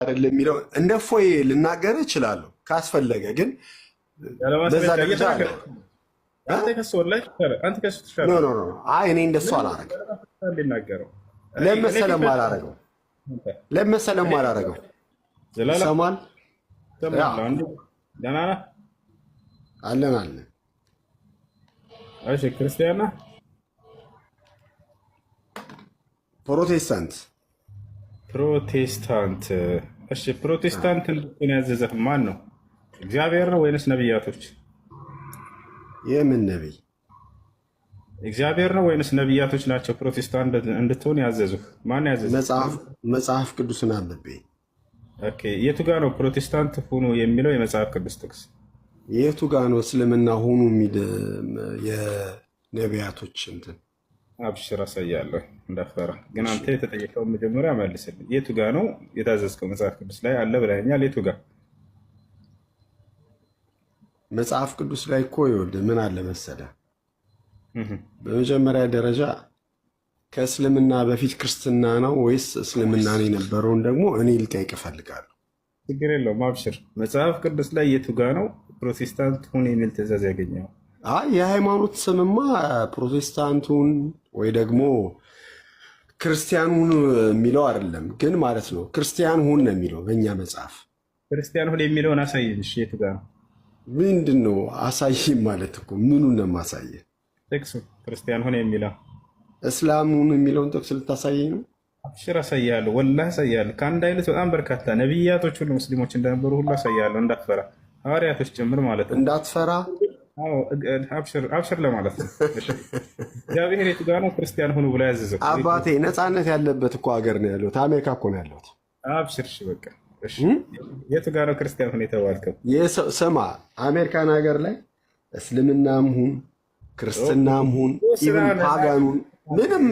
አይደለም የሚለው እንደ ፎይ ልናገር እችላለሁ ካስፈለገ፣ ግን በዛ ደረጃ አለ። አይ እኔ እንደሱ አላረገው። ለመሰለም አላረገው ሰማል አለን አለን። እሺ ክርስቲያን ነህ? ፕሮቴስታንት። እሺ ፕሮቴስታንት እንድትሆን ያዘዘህ ማን ነው? እግዚአብሔር ነው ወይንስ ነቢያቶች? የምን ነቢይ? እግዚአብሔር ነው ወይንስ ነቢያቶች ናቸው ፕሮቴስታንት እንድትሆን ያዘዙህ? ማን ያዘዘህ? መጽሐፍ ቅዱስን አንብቤ። ኦኬ የቱ ጋር ነው ፕሮቴስታንት ሁኑ የሚለው የመጽሐፍ ቅዱስ ጥቅስ? የቱ ጋር ነው እስልምና ሁኑ የሚል የነቢያቶች እንትን? አብሽር አሳያለሁ እንዳፈራ። ግን አንተ የተጠየቀውን መጀመሪያ መልስልኝ። የቱ ጋር ነው የታዘዝከው? መጽሐፍ ቅዱስ ላይ አለ ብለኸኛል። የቱ ጋር? መጽሐፍ ቅዱስ ላይ እኮ ይኸውልህ ምን አለ መሰለህ፣ በመጀመሪያ ደረጃ ከእስልምና በፊት ክርስትና ነው ወይስ እስልምና ነው የነበረውን ደግሞ እኔ ልጠይቅ እፈልጋለሁ። ችግር የለውም አብሽር። መጽሐፍ ቅዱስ ላይ የቱ ጋር ነው ፕሮቴስታንት ሁን የሚል ትእዛዝ ያገኘው? የሃይማኖት ስምማ ፕሮቴስታንቱን ወይ ደግሞ ክርስቲያኑን የሚለው አይደለም፣ ግን ማለት ነው ክርስቲያን ሁን ነው የሚለው በእኛ መጽሐፍ። ክርስቲያን ሁን የሚለውን አሳየን። እሺ የቱ ጋር ነው? ምንድን ነው አሳይህ ማለት እኮ ምኑን ነው የማሳየህ? ጥቅሱ ክርስቲያን ሁን የሚለው እስላሙን የሚለውን ጥቅስ ልታሳየኝ ነው? አብሽር አሳያለሁ፣ ወላሂ አሳያለሁ። ከአንድ አይነት በጣም በርካታ ነቢያቶች ሁሉ ሙስሊሞች እንደነበሩ ሁሉ አሳያለሁ። እንዳትፈራ፣ ሐዋርያቶች ጭምር ማለት ነው። እንዳትፈራ አብሽር ለማለት ነው። እግዚአብሔር የቱ ጋር ነው ክርስቲያን ሁኑ ብሎ ያዘዘው? አባቴ ነፃነት ያለበት እኮ ሀገር ነው ያለሁት፣ አሜሪካ እኮ ነው ያለሁት። አብሽር እሺ በቃ የቱ ጋር ነው ክርስቲያን ሁን የተባልከው? ስማ አሜሪካን ሀገር ላይ እስልምናም ሁን ክርስትናም ሁን ኢቭን ፓጋኑን ምንም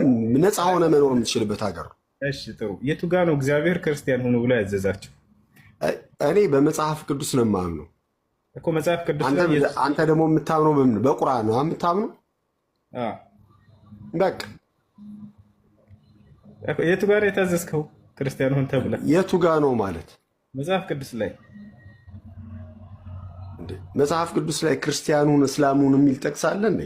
ነፃ ሆነ መኖር የምትችልበት ሀገር ነው። እሺ ጥሩ። የቱ ጋር ነው እግዚአብሔር ክርስቲያን ሁኑ ብሎ ያዘዛቸው? እኔ በመጽሐፍ ቅዱስ ነው የማምነው እኮ። መጽሐፍ ቅዱስ አንተ ደግሞ የምታምነው በምን? በቁርአን ነው የምታምነው? በቃ የቱ ጋር የታዘዝከው ክርስቲያን ሁን ተብለህ? የቱ ጋር ነው ማለት መጽሐፍ ቅዱስ ላይ? መጽሐፍ ቅዱስ ላይ ክርስቲያኑን እስላሙን የሚል ጥቅስ አለ እንዴ?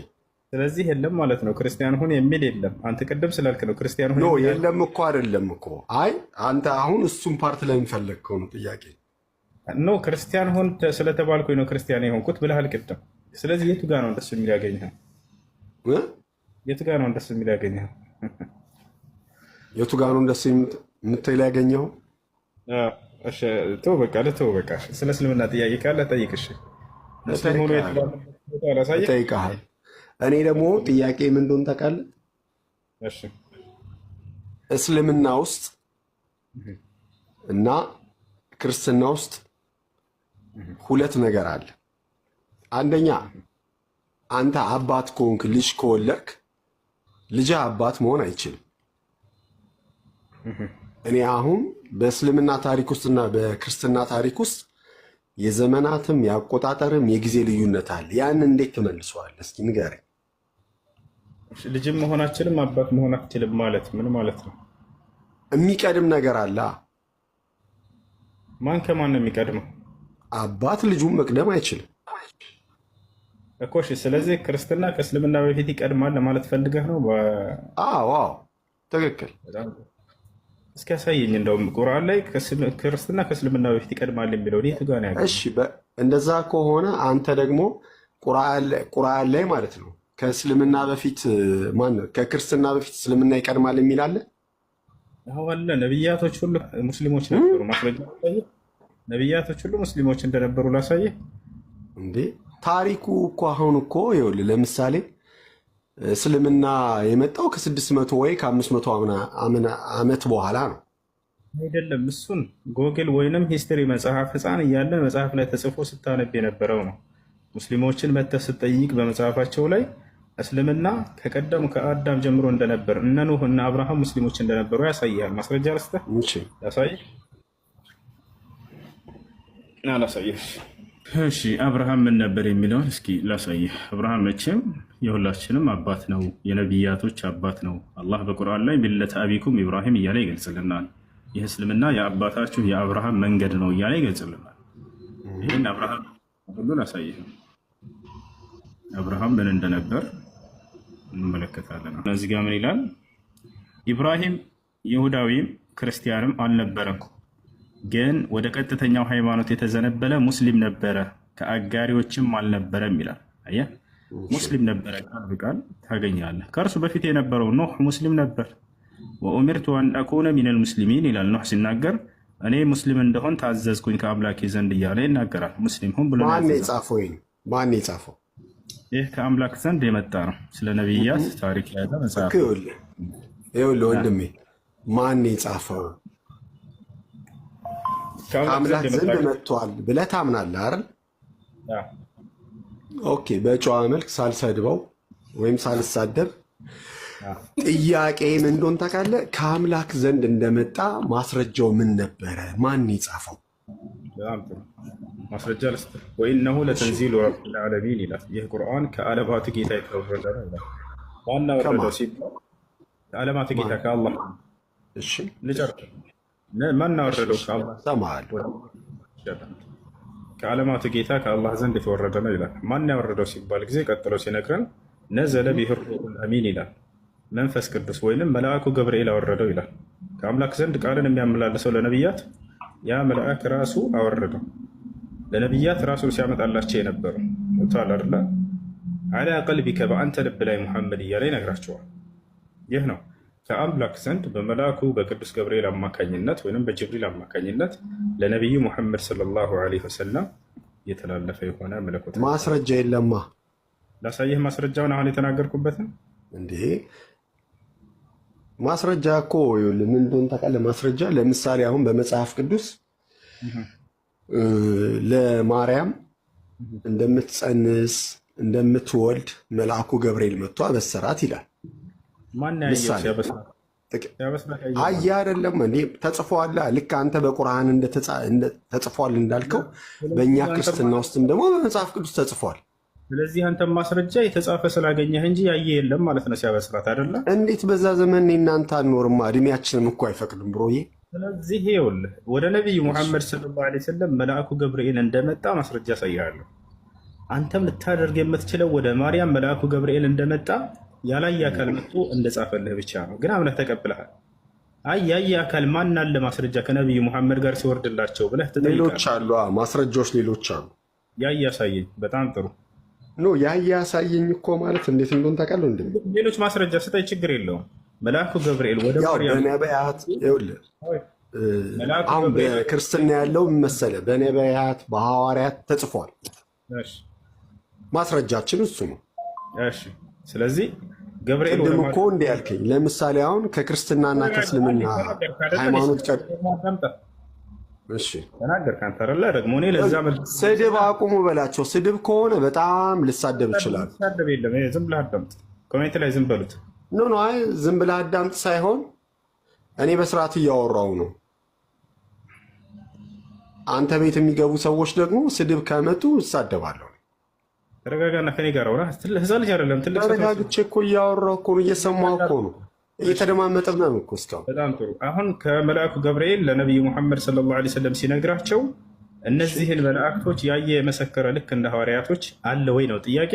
ስለዚህ የለም ማለት ነው። ክርስቲያን ሁን የሚል የለም። አንተ ቅድም ስላልክ ነው ክርስቲያን ሁን የለም እኮ። አይደለም እኮ። አይ አንተ አሁን እሱም ፓርት ለምን ፈለግከው ነው ጥያቄ። ኖ ክርስቲያን ሁን ስለተባልኩኝ ነው ክርስቲያን የሆንኩት ብለሃል ቅድም። ስለዚህ የቱ ጋር ነው እንደሱ የሚል ያገኘኸው? የቱ ጋር ነው እንደሱ የሚል ያገኘኸው? የቱ ጋር ነው እንደሱ የምትል ያገኘኸው? እሺ ተው በቃ ለተው በቃ። ስለ እስልምና ጥያቄ ካለ ጠይቅ። እሺ ሙስሊም ሆኖ ይጠይቃል። እኔ ደግሞ ጥያቄ ምን እንደሆነ ታውቃለህ? እሺ እስልምና ውስጥ እና ክርስትና ውስጥ ሁለት ነገር አለ። አንደኛ አንተ አባት ከሆንክ ልጅ ከወለድክ ልጅህ አባት መሆን አይችልም። እኔ አሁን በእስልምና ታሪክ ውስጥና በክርስትና ታሪክ ውስጥ የዘመናትም የአቆጣጠርም የጊዜ ልዩነት አለ። ያን እንዴት ትመልሰዋለህ? እስኪ ንገረኝ። ልጅም መሆናችንም አባት መሆን አትችልም ማለት ምን ማለት ነው? የሚቀድም ነገር አለ። ማን ከማን ነው የሚቀድመው? አባት ልጁን መቅደም አይችልም እኮ። እሺ ስለዚህ ክርስትና ከእስልምና በፊት ይቀድማል ለማለት ፈልገህ ነው? አዎ ትክክል። እስኪ ያሳየኝ። እንደውም ቁርአን ላይ ክርስትና ከእስልምና በፊት ይቀድማል የሚለው የቱ ጋር ነው ያለው? እሺ እንደዛ ከሆነ አንተ ደግሞ ቁርአን ላይ ማለት ነው ከእስልምና በፊት ከክርስትና በፊት እስልምና ይቀድማል የሚል አለ? አዎ አለ። ነቢያቶች ሁሉ ሙስሊሞች ነበሩ። ማስረጃ ላሳየህ። ነቢያቶች ሁሉ ሙስሊሞች እንደነበሩ ላሳየህ። እንዴ ታሪኩ እኮ አሁን እኮ ይኸውልህ ለምሳሌ እስልምና የመጣው ከ600 ወይ ከ500 ዓመት በኋላ ነው። አይደለም እሱን ጎግል ወይንም ሂስትሪ መጽሐፍ ህፃን እያለ መጽሐፍ ላይ ተጽፎ ስታነብ የነበረው ነው። ሙስሊሞችን መተህ ስትጠይቅ በመጽሐፋቸው ላይ እስልምና ከቀደሙ ከአዳም ጀምሮ እንደነበር እነ ኑህ እና አብርሃም ሙስሊሞች እንደነበሩ ያሳያል። ማስረጃ ልስጥህ? ያሳይ ላሳየህ። እሺ አብርሃም ምን ነበር የሚለውን እስኪ ላሳየህ። አብርሃም መቼም የሁላችንም አባት ነው፣ የነቢያቶች አባት ነው። አላህ በቁርአን ላይ ሚለተ አቢኩም ኢብራሂም እያለ ይገልጽልናል። ይህ እስልምና የአባታችሁ የአብርሃም መንገድ ነው እያለ ይገልጽልናል። ይህን አብርሃም ሁሉን አሳይህ አብርሃም ምን እንደነበር እንመለከታለን። እዚህ ጋር ምን ይላል? ኢብራሂም ይሁዳዊም ክርስቲያንም አልነበረም፣ ግን ወደ ቀጥተኛው ሃይማኖት የተዘነበለ ሙስሊም ነበረ፣ ከአጋሪዎችም አልነበረም ይላል። አየህ፣ ሙስሊም ነበረ ቃል በቃል ታገኛለህ። ከእርሱ በፊት የነበረው ኖህ ሙስሊም ነበር። ወኡሚርቱ አን አኩነ ሚነል ሙስሊሚን ይላል። ኖህ ሲናገር እኔ ሙስሊም እንደሆን ታዘዝኩኝ ከአምላኬ ዘንድ እያለ ይናገራል። ሙስሊም ሁን ብሎ ማን የጻፈው? ይህ ከአምላክ ዘንድ የመጣ ነው። ስለ ነቢያት ታሪክ የያዘ መጽሐፍ። ይኸውልህ ወንድሜ፣ ማን የጻፈው? ከአምላክ ዘንድ መጥቷል ብለህ ታምናለህ አይደል? ኦኬ። በጨዋ መልክ ሳልሰድበው ወይም ሳልሳደብ ጥያቄ ምን እንደሆነ ታውቃለህ? ከአምላክ ዘንድ እንደመጣ ማስረጃው ምን ነበረ? ማን የጻፈው? ማስረጃ ልስጥህ። ወኢነሁ ለተንዚሉ ረቢል ዓለሚን ይላል። ይህ ቁርአን ከዓለማቱ ጌታ የተወረደ ነው ይላል። ማን አወረደው ሲባል ከዓለማቱ ጌታ ከአላህ። እሺ ልጨርስ። ማን አወረደው? ከዓለማቱ ጌታ ከአላህ ዘንድ የተወረደ ነው ይላል። ማን ያወረደው ሲባል ጊዜ ቀጥሎ ሲነግረን ነዘለ ቢሂ ሩሑል አሚን ይላል። መንፈስ ቅዱስ ወይንም መልአኩ ገብርኤል አወረደው ይላል። ከአምላክ ዘንድ ቃልን የሚያመላልሰው ለነቢያት ያ መልአክ ራሱ አወረደው። ለነቢያት ራሱ ሲያመጣላቸው የነበረው ታል አይደለ? አላ ቀልቢከ በአንተ ልብ ላይ ሙሐመድ እያለ ይነግራቸዋል። ይህ ነው ከአምላክ ዘንድ በመልአኩ በቅዱስ ገብርኤል አማካኝነት ወይም በጅብሪል አማካኝነት ለነቢዩ ሙሐመድ ሰለላሁ ዐለይሂ ወሰለም የተላለፈ የሆነ መለኮት። ማስረጃ የለማ። ላሳየህ ማስረጃውን አሁን የተናገርኩበትን እንዴ። ማስረጃ እኮ ምን እንደሆነ ታውቃለህ? ማስረጃ ለምሳሌ አሁን በመጽሐፍ ቅዱስ ለማርያም እንደምትጸንስ እንደምትወልድ መልአኩ ገብርኤል መጥቶ አበሰራት ይላል። ማን ያየው ሲያበስራት? አያ አይደለም እንዴ? ተጽፏል። ልክ አንተ በቁርአን ተጽፏል እንዳልከው በእኛ ክርስትና ውስጥም ደግሞ በመጽሐፍ ቅዱስ ተጽፏል። ስለዚህ አንተ ማስረጃ የተጻፈ ስላገኘህ እንጂ ያየ የለም ማለት ነው ሲያበስራት አይደለ? እንዴት በዛ ዘመን እናንተ አንኖርማ? እድሜያችንም እኮ አይፈቅድም ብሮዬ። ስለዚህ ይኸውልህ ወደ ነቢዩ ሙሐመድ ሰለላሁ ዐለይሂ ወሰለም መልአኩ ገብርኤል እንደመጣ ማስረጃ ያሳያለሁ። አንተም ልታደርግ የምትችለው ወደ ማርያም መልአኩ ገብርኤል እንደመጣ ያላየ አካል መጥቶ እንደጻፈልህ ብቻ ነው። ግን አምነህ ተቀብለሃል። አይ ያየ አካል ማን አለ ማስረጃ ከነቢዩ ሙሐመድ ጋር ሲወርድላቸው ብለህ ትጠይቃለህ። ሌሎች አሉ ማስረጃዎች፣ ሌሎች አሉ። ያየ ያሳየኝ። በጣም ጥሩ ኖ ያየ ያሳየኝ እኮ ማለት እንዴት እንደሆነ ታውቃለህ? እንዴ ሌሎች ማስረጃ ስጠኝ፣ ችግር የለውም። መልአኩ ገብርኤል ወደ ማርያም በነቢያት ይኸውልህ፣ አሁን በክርስትና ያለው መሰለህ በነቢያት በሐዋርያት ተጽፏል። ማስረጃችን እሱ ነው። እሺ ስለዚህ ገብርኤል ቅድም እኮ እንዲህ ያልከኝ ለምሳሌ አሁን ከክርስትናና ከእስልምና ሃይማኖት ተናገር ካንተ አይደለ? ደግሞ እኔ ለዛ ስድብ አቁሙ በላቸው። ስድብ ከሆነ በጣም ልሳደብ ይችላል። ልሳደብ የለም። ዝም ብለህ አዳምጥ። ኮሜንት ላይ ዝም በሉት። ኖ አይ ዝም ብለህ አዳምጥ ሳይሆን እኔ በስርዓት እያወራው ነው። አንተ ቤት የሚገቡ ሰዎች ደግሞ ስድብ ከመጡ እሳደባለሁ። ተረጋጋና ከኔ ጋር አውራ። ህፃን ልጅ አይደለም ትልቅ ሰው። ተረጋግቼ እኮ እያወራሁ እኮ ነው፣ እየሰማሁ እኮ ነው፣ እየተደማመጠን ነው እኮ እስካሁን። በጣም ጥሩ። አሁን ከመልአኩ ገብርኤል ለነቢዩ ሙሐመድ ሰለላሁ ዐለይሂ ወሰለም ሲነግራቸው እነዚህን መላእክቶች ያየ የመሰከረ ልክ እንደ ሐዋርያቶች አለ ወይ ነው ጥያቄ።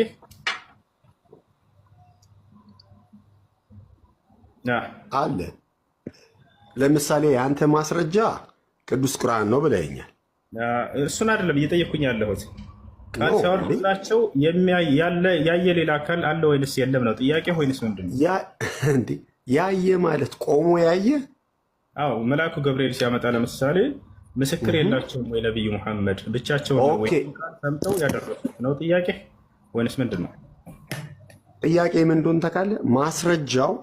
አለ። ለምሳሌ የአንተ ማስረጃ ቅዱስ ቁርአን ነው ብለኸኛል። እሱን አይደለም እየጠየኩኝ ያለሁት። ቃል ሲያወርድላቸው ያየ ሌላ አካል አለ ወይንስ የለም ነው ጥያቄ። ወይንስ ምንድን ነው ያየ ማለት? ቆሞ ያየ? አዎ መልአኩ ገብርኤል ሲያመጣ ለምሳሌ ምስክር የላቸውም ወይ ነቢዩ ሙሐመድ ብቻቸውን ሰምተው ያደረሱት ነው ጥያቄ። ወይንስ ምንድን ነው ጥያቄ? ምን እንደሆነ ታውቃለህ? ማስረጃው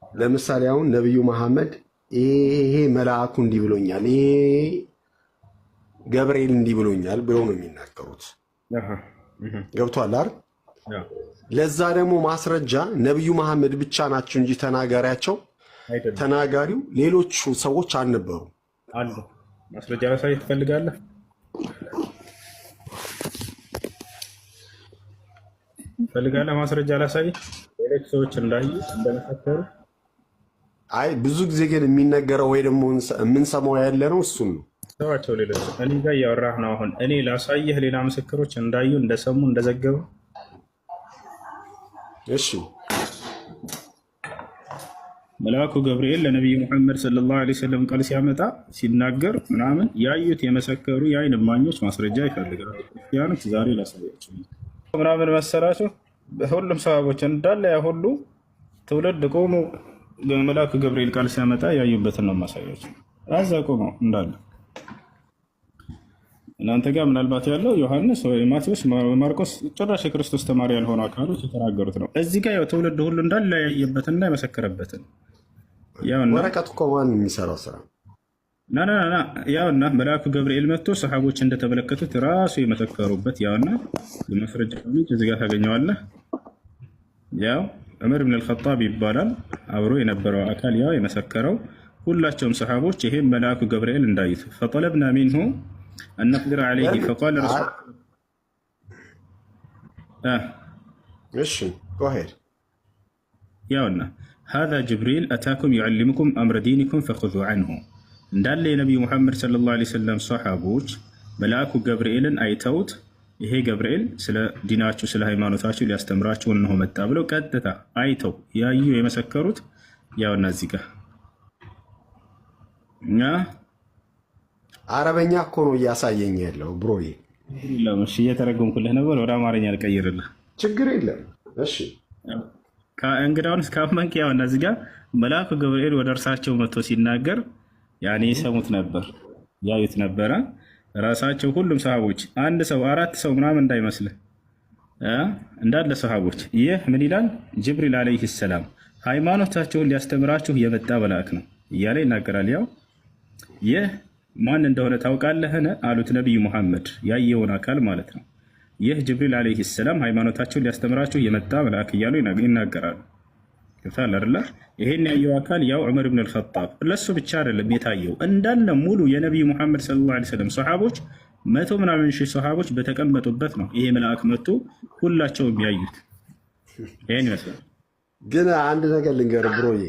ለምሳሌ አሁን ነቢዩ መሐመድ ይሄ መልአኩ እንዲህ ብሎኛል፣ ይሄ ገብርኤል እንዲህ ብሎኛል ብለው ነው የሚናገሩት። ገብቶሃል አይደል? ለዛ ደግሞ ማስረጃ ነቢዩ መሐመድ ብቻ ናቸው እንጂ ተናጋሪያቸው ተናጋሪው ሌሎቹ ሰዎች አልነበሩ አሉ። ማስረጃ ላሳይ ትፈልጋለህ? ማስረጃ ላሳይ ሌሎች ሰዎች እንዳዩ እንደመሰከሩ አይ ብዙ ጊዜ ግን የሚነገረው ወይ ደግሞ የምንሰማው ያለ ነው እሱን ነው። ሰዋቸው ሌሎች እኔ ጋር እያወራህ ነው። አሁን እኔ ላሳየህ ሌላ ምስክሮች እንዳዩ እንደሰሙ እንደዘገቡ። እሺ መልአኩ ገብርኤል ለነቢዩ ሙሐመድ ሰለላሁ ዐለይሂ ወሰለም ቃል ሲያመጣ ሲናገር ምናምን ያዩት የመሰከሩ የአይን እማኞች ማስረጃ ይፈልጋሉ። ክርስቲያኖች ዛሬ ላሳያቸው ምናምን መሰላቸው። ሁሉም ሰሃቦች እንዳለ ያ ሁሉ ትውልድ ቆሞ መልአኩ ገብርኤል ቃል ሲያመጣ ያዩበትን ነው ማሳያቸው። አዛ ቆመው እንዳለ እናንተ ጋር ምናልባት ያለው ዮሐንስ ወይ ማቴዎስ ማርቆስ ጭራሽ የክርስቶስ ተማሪ ያልሆኑ አካሎች የተናገሩት ነው። እዚህ ጋር ያው ትውልድ ሁሉ እንዳለ ያየበትና የመሰከረበትን ወረቀት እኮ ማን የሚሰራው ስራ ና ያውና መልአኩ ገብርኤል መጥቶ ሰሃቦች እንደተመለከቱት ራሱ የመሰከሩበት ያውና የማስረጃ ምንጭ እዚህ ጋር ታገኘዋለህ። ያው ዑመር ብን አልኸጣብ ይባላል አብሮ የነበረው አካል ያው የመሰከረው ሁላቸውም ሰሃቦች ይሄን መልአኩ ገብርኤል እንዳዩት ፈጠለብና ሚንሁ أن نقدر عليه فقال رسول go ahead ياونا هذا جبريل أتاكم يعلمكم أمر دينكم فخذوا عنه እንዳለ የነብዩ ሙሐመድ ሰለላሁ ዐለይሂ ወሰለም ሷሃቦች መልአኩ ገብርኤልን አይተውት ይሄ ገብርኤል ስለ ዲናችሁ ስለ ሃይማኖታችሁ ሊያስተምራችሁ ነው መጣ ብለው ቀጥታ አይተው ያዩ የመሰከሩት ያውና እዚህ ጋር እና አረበኛ እኮ ነው እያሳየኝ ያለው ብሮዬ። እሺ እየተረጎምኩልህ ነበር፣ ወደ አማርኛ ልቀይርልህ። ችግር የለም። እሺ እንግዳውን እስካመንክ ያው እነዚህ ጋር መልአኩ ገብርኤል ወደ እርሳቸው መጥቶ ሲናገር ያኔ ይሰሙት ነበር ያዩት ነበረ። ራሳቸው ሁሉም ሰሃቦች አንድ ሰው አራት ሰው ምናምን እንዳይመስልህ እንዳለ ሰሃቦች ይህ ምን ይላል? ጅብሪል አለይሂ ሰላም ሃይማኖታችሁን ሊያስተምራችሁ የመጣ መልአክ ነው እያለ ይናገራል። ያው ይህ ማን እንደሆነ ታውቃለህን አሉት ነብዩ መሐመድ ያየውን አካል ማለት ነው። ይህ ጅብሪል አለይሂ ሰላም ሃይማኖታቸውን ሊያስተምራቸው የመጣ መልአክ እያሉ ይናገራሉ። ከታለ አይደለ? ይሄን ያየው አካል ያው ዑመር ኢብኑ አልኸጣብ ለሱ ብቻ አይደለም የታየው እንዳለ ሙሉ የነብዩ መሐመድ ሰለላሁ ዐለይሂ ወሰለም ሱሐቦች 100 ምናምን ሺህ ሱሐቦች በተቀመጡበት ነው ይሄ መልአክ መጥቶ ሁላቸውም ያዩት። ይሄን ይመስላል። ግን አንድ ነገር ልንገር ብሮዬ፣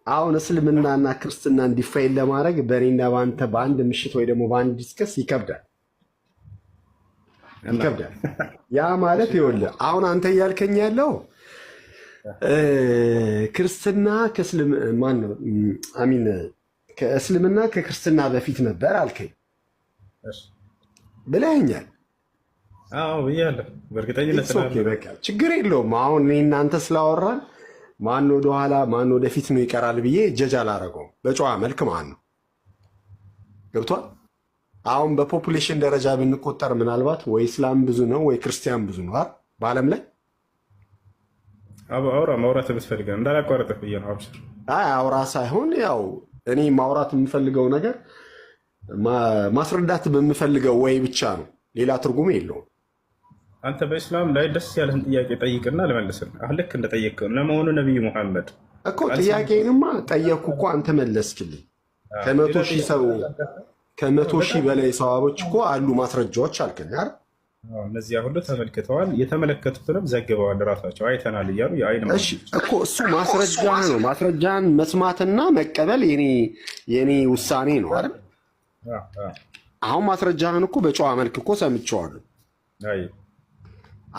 አሁን እስልምናና ክርስትና እንዲፋይል ለማድረግ በእኔና በአንተ በአንድ ምሽት ወይ ደግሞ በአንድ ዲስከስ ይከብዳል። ያ ማለት ይኸውልህ አሁን አንተ እያልከኝ ያለው ክርስትና ከእስልምና ከክርስትና በፊት ነበር አልከኝ ብለኸኛል። አዎ ብያለሁ። በእርግጠኝነት በቃ ችግር የለውም። አሁን እኔ እናንተ ስላወራን ማን ወደ ኋላ ማን ወደፊት ነው ይቀራል ብዬ ጀጅ አላረገውም። በጨዋ መልክ ማን ነው ገብቷል። አሁን በፖፑሌሽን ደረጃ ብንቆጠር ምናልባት ወይ እስላም ብዙ ነው ወይ ክርስቲያን ብዙ ነው በዓለም ላይ። አውራ ማውራት ብትፈልገው እንዳላቋረጥህ ብዬ ነው። አብሽር። አውራ ሳይሆን ያው እኔ ማውራት የምፈልገው ነገር ማስረዳት በምፈልገው ወይ ብቻ ነው፣ ሌላ ትርጉም የለውም። አንተ በእስላም ላይ ደስ ያለህን ጥያቄ ጠይቅና ልመልስልህ። አሁን ልክ እንደጠየቅከው ለመሆኑ ነብዩ መሐመድ እኮ ጥያቄንማ ጠየቅኩ እኮ አንተ መለስክልኝ። ከመቶ ሺህ በላይ ሰዋቦች እኮ አሉ ማስረጃዎች አልከኝ አይደል? እነዚያ ሁሉ ተመልክተዋል፣ የተመለከቱትንም ዘግበዋል፣ ራሳቸው አይተናል እያሉ የአይን እኮ እሱ ማስረጃ ነው። ማስረጃን መስማትና መቀበል የኔ ውሳኔ ነው አይደል? አሁን ማስረጃህን እኮ በጨዋ መልክ እኮ ሰምቼዋለሁ።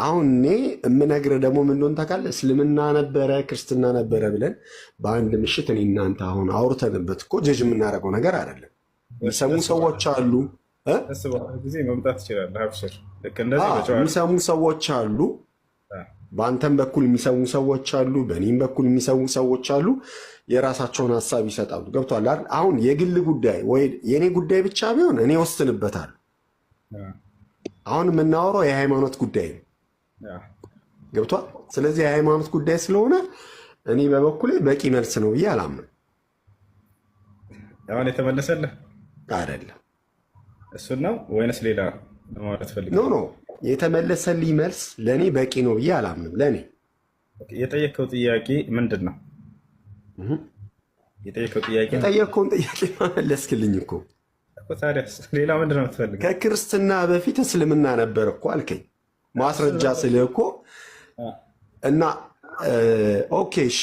አሁን እኔ የምነግርህ ደግሞ ምን እንደሆነ ታውቃለህ? እስልምና ነበረ ክርስትና ነበረ ብለን በአንድ ምሽት እኔ እናንተ አሁን አውርተንበት እኮ ጀጅ የምናደርገው ነገር አይደለም። የሚሰሙ ሰዎች አሉ፣ ጊዜ መምጣት ትችላለህ። የሚሰሙ ሰዎች አሉ፣ በአንተም በኩል የሚሰሙ ሰዎች አሉ፣ በእኔም በኩል የሚሰሙ ሰዎች አሉ። የራሳቸውን ሀሳብ ይሰጣሉ። ገብቶሃል አይደል? አሁን የግል ጉዳይ ወይ የእኔ ጉዳይ ብቻ ቢሆን እኔ ወስንበታለሁ። አሁን የምናወራው የሃይማኖት ጉዳይ ነው። ገብቷል። ስለዚህ የሃይማኖት ጉዳይ ስለሆነ እኔ በበኩሌ በቂ መልስ ነው ብዬ አላምንም። አሁን የተመለሰልህ አይደለም እሱን ነው ወይንስ ሌላ ለማለት ፈልገህ? ኖ የተመለሰልኝ መልስ ለእኔ በቂ ነው ብዬ አላምንም። ለእኔ የጠየቅከው ጥያቄ ምንድን ነው? የጠየቅከውን ጥያቄ መለስክልኝ እኮ። ታዲያስ ሌላ ምንድን ነው የምትፈልገው? ከክርስትና በፊት እስልምና ነበር እኮ አልከኝ። ማስረጃ ስልህ እኮ እና ኦኬ እሺ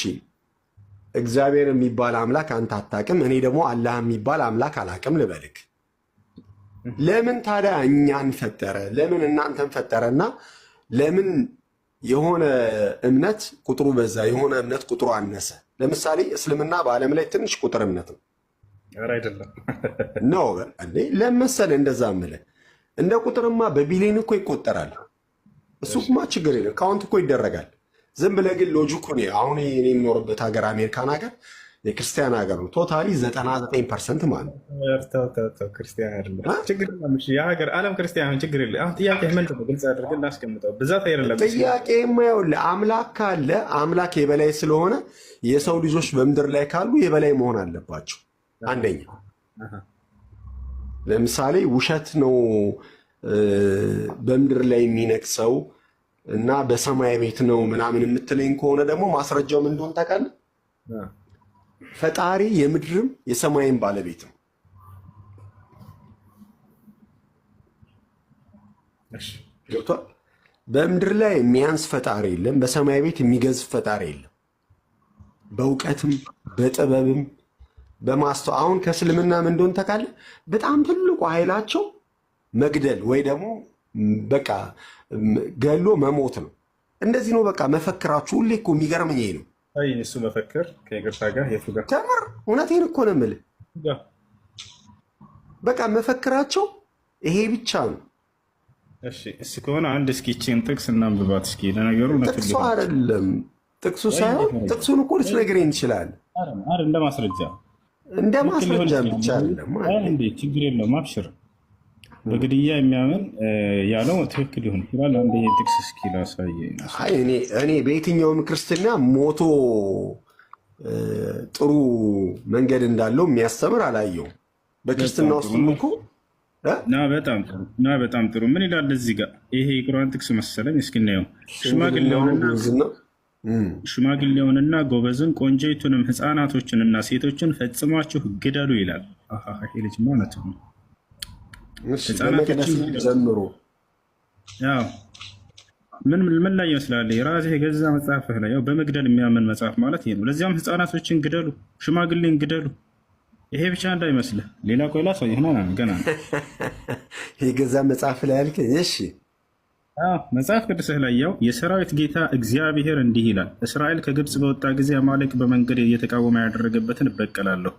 እግዚአብሔር የሚባል አምላክ አንተ አታውቅም፣ እኔ ደግሞ አላህ የሚባል አምላክ አላውቅም ልበልክ። ለምን ታዲያ እኛን ፈጠረ? ለምን እናንተን ፈጠረና ለምን የሆነ እምነት ቁጥሩ በዛ፣ የሆነ እምነት ቁጥሩ አነሰ? ለምሳሌ እስልምና በዓለም ላይ ትንሽ ቁጥር እምነት ነው አይደለም ነው እንዴ? ለመሰለ እንደዛ ምልህ እንደ ቁጥርማ በቢሊዮን እኮ ይቆጠራል። እሱማ ችግር የለም፣ ካውንት እኮ ይደረጋል። ዝም ብለህ ግን ሎጂኩ አሁን እኔ የምኖርበት ሀገር አሜሪካን ሀገር የክርስቲያን ሀገር ነው። ቶታሊ 99% ማለት ነው። ክርስቲያን አይደለም ችግር የለም። የሀገር ዓለም ክርስቲያን ችግር የለም። አሁን ጥያቄ ምንድን ነው? ግልጽ አድርገን እናስቀምጠው። ብዛት አይደለም ጥያቄ የማየውልህ። አምላክ ካለ አምላክ የበላይ ስለሆነ የሰው ልጆች በምድር ላይ ካሉ የበላይ መሆን አለባቸው። አንደኛ ለምሳሌ ውሸት ነው በምድር ላይ የሚነግሰው እና በሰማይ ቤት ነው ምናምን የምትለኝ ከሆነ ደግሞ ማስረጃው ምን እንደሆነ ታውቃለህ? ፈጣሪ የምድርም የሰማይም ባለቤት ነው። ገብቶሃል? በምድር ላይ የሚያንስ ፈጣሪ የለም፣ በሰማይ ቤት የሚገዝፍ ፈጣሪ የለም። በእውቀትም በጥበብም በማስተዋል አሁን ከእስልምና ምን እንደሆነ ታውቃለህ? በጣም ትልቁ ኃይላቸው መግደል ወይ ደግሞ በቃ ገሎ መሞት ነው። እንደዚህ ነው በቃ መፈክራችሁ። ሁሌ እኮ የሚገርመኝ ይሄ ነው። እሱ መፈክር ከይቅርታ ጋር የቱ ጋር ተምር። እውነቴን እኮ ነው የምልህ። በቃ መፈክራቸው ይሄ ብቻ ነው። እሱ ከሆነ አንድ እስኪ ይህችን ጥቅስ እናንብባት እስኪ። ለነገሩ ጥቅሱ አይደለም ጥቅሱ ሳይሆን ጥቅሱን እኮ ልትነግረኝ እንችላለን። እንደ ማስረጃ ብቻ አይደለም። ችግር የለውም አብሽር። በግድያ የሚያምን ያለው ትክክል ይሁን ይችላል። አንድ ጥቅስ እስኪ ላሳየኝ። እኔ በየትኛውም ክርስትና ሞቶ ጥሩ መንገድ እንዳለው የሚያስተምር አላየውም። በክርስትና ውስጥ እኮ በጣም ጥሩ ምን ይላል እዚህ ጋር? ይሄ የቁርአን ጥቅስ መሰለኝ። እስኪ እናየው። ሽማግሌውንና ጎበዝን ቆንጆይቱንም ሕፃናቶችንና ሴቶችን ፈጽማችሁ ግደሉ ይላል። ይሄ ልጅ ማለት ነው ጀምሮ ምን ላይ ይመስላል? የራስህ የገዛ መጽሐፍህ ላይ በመግደል የሚያምን መጽሐፍ ማለት ይሄ ነው። ለዚያም ሕፃናቶችን ግደሉ፣ ሽማግሌን ግደሉ። ይሄ ብቻ እንዳይመስልህ ሌላ ቆይላ ሰው ይህና ገና የገዛ መጽሐፍ ላይ ያልክ። እሺ መጽሐፍ ቅዱስህ ላይ የሰራዊት ጌታ እግዚአብሔር እንዲህ ይላል፣ እስራኤል ከግብፅ በወጣ ጊዜ አማሌቅ በመንገድ እየተቃወመ ያደረገበትን እበቀላለሁ።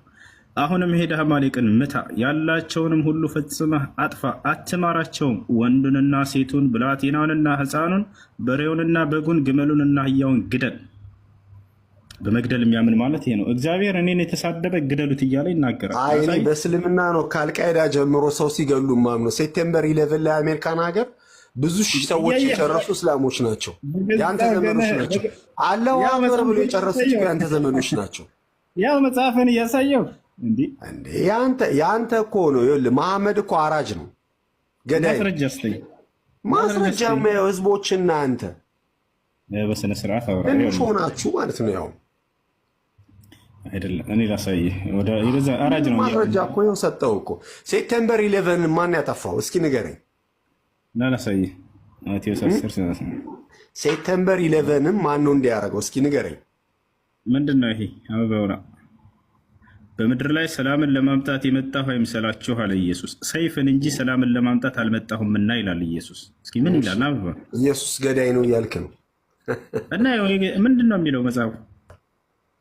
አሁንም ሄደህ አማሌቅን ምታ፣ ያላቸውንም ሁሉ ፈጽመህ አጥፋ፣ አትማራቸውም። ወንዱንና ሴቱን፣ ብላቴናውንና ሕፃኑን፣ በሬውንና በጉን፣ ግመሉንና አህያውን ግደል። በመግደል የሚያምን ማለት ይሄ ነው። እግዚአብሔር እኔን የተሳደበ ግደሉት እያለ ይናገራል። እኔ በእስልምና ነው ከአልቃይዳ ጀምሮ ሰው ሲገሉ ማምነው። ሴፕቴምበር 11 ላይ አሜሪካን ሀገር ብዙ ሺህ ሰዎች የጨረሱ እስላሞች ናቸው። የአንተ ዘመኖች ናቸው። አላሁ አክበር ብሎ የጨረሱት የአንተ ዘመኖች ናቸው። ያው መጽሐፍን እያሳየው የአንተ እኮ ነው። ይኸውልህ መሐመድ እኮ አራጅ ነው፣ ገዳይ። ማስረጃ የማየው ህዝቦችና አንተ በስነ ስርዓት ትንሽ ሆናችሁ ማለት ነው። ያው አይደለም እኔ ላሳይህ። አራጅ ነው ማስረጃ እኮ ይኸው ሰጠው እኮ። ሴፕቴምበር 11 ማን ያጠፋው? እስኪ ንገረኝ። ላሳይህ። ሴፕቴምበር 11 ማን ነው እንዲያደርገው? እስኪ ንገረኝ። ምንድን ነው ይሄ? አበባውና በምድር ላይ ሰላምን ለማምጣት የመጣሁ አይምሰላችሁ አለ ኢየሱስ። ሰይፍን እንጂ ሰላምን ለማምጣት አልመጣሁምና ይላል ኢየሱስ። እስኪ ምን ይላል? አበባ ኢየሱስ ገዳይ ነው እያልክ ነው እና ምንድን ነው የሚለው መጽሐፉ?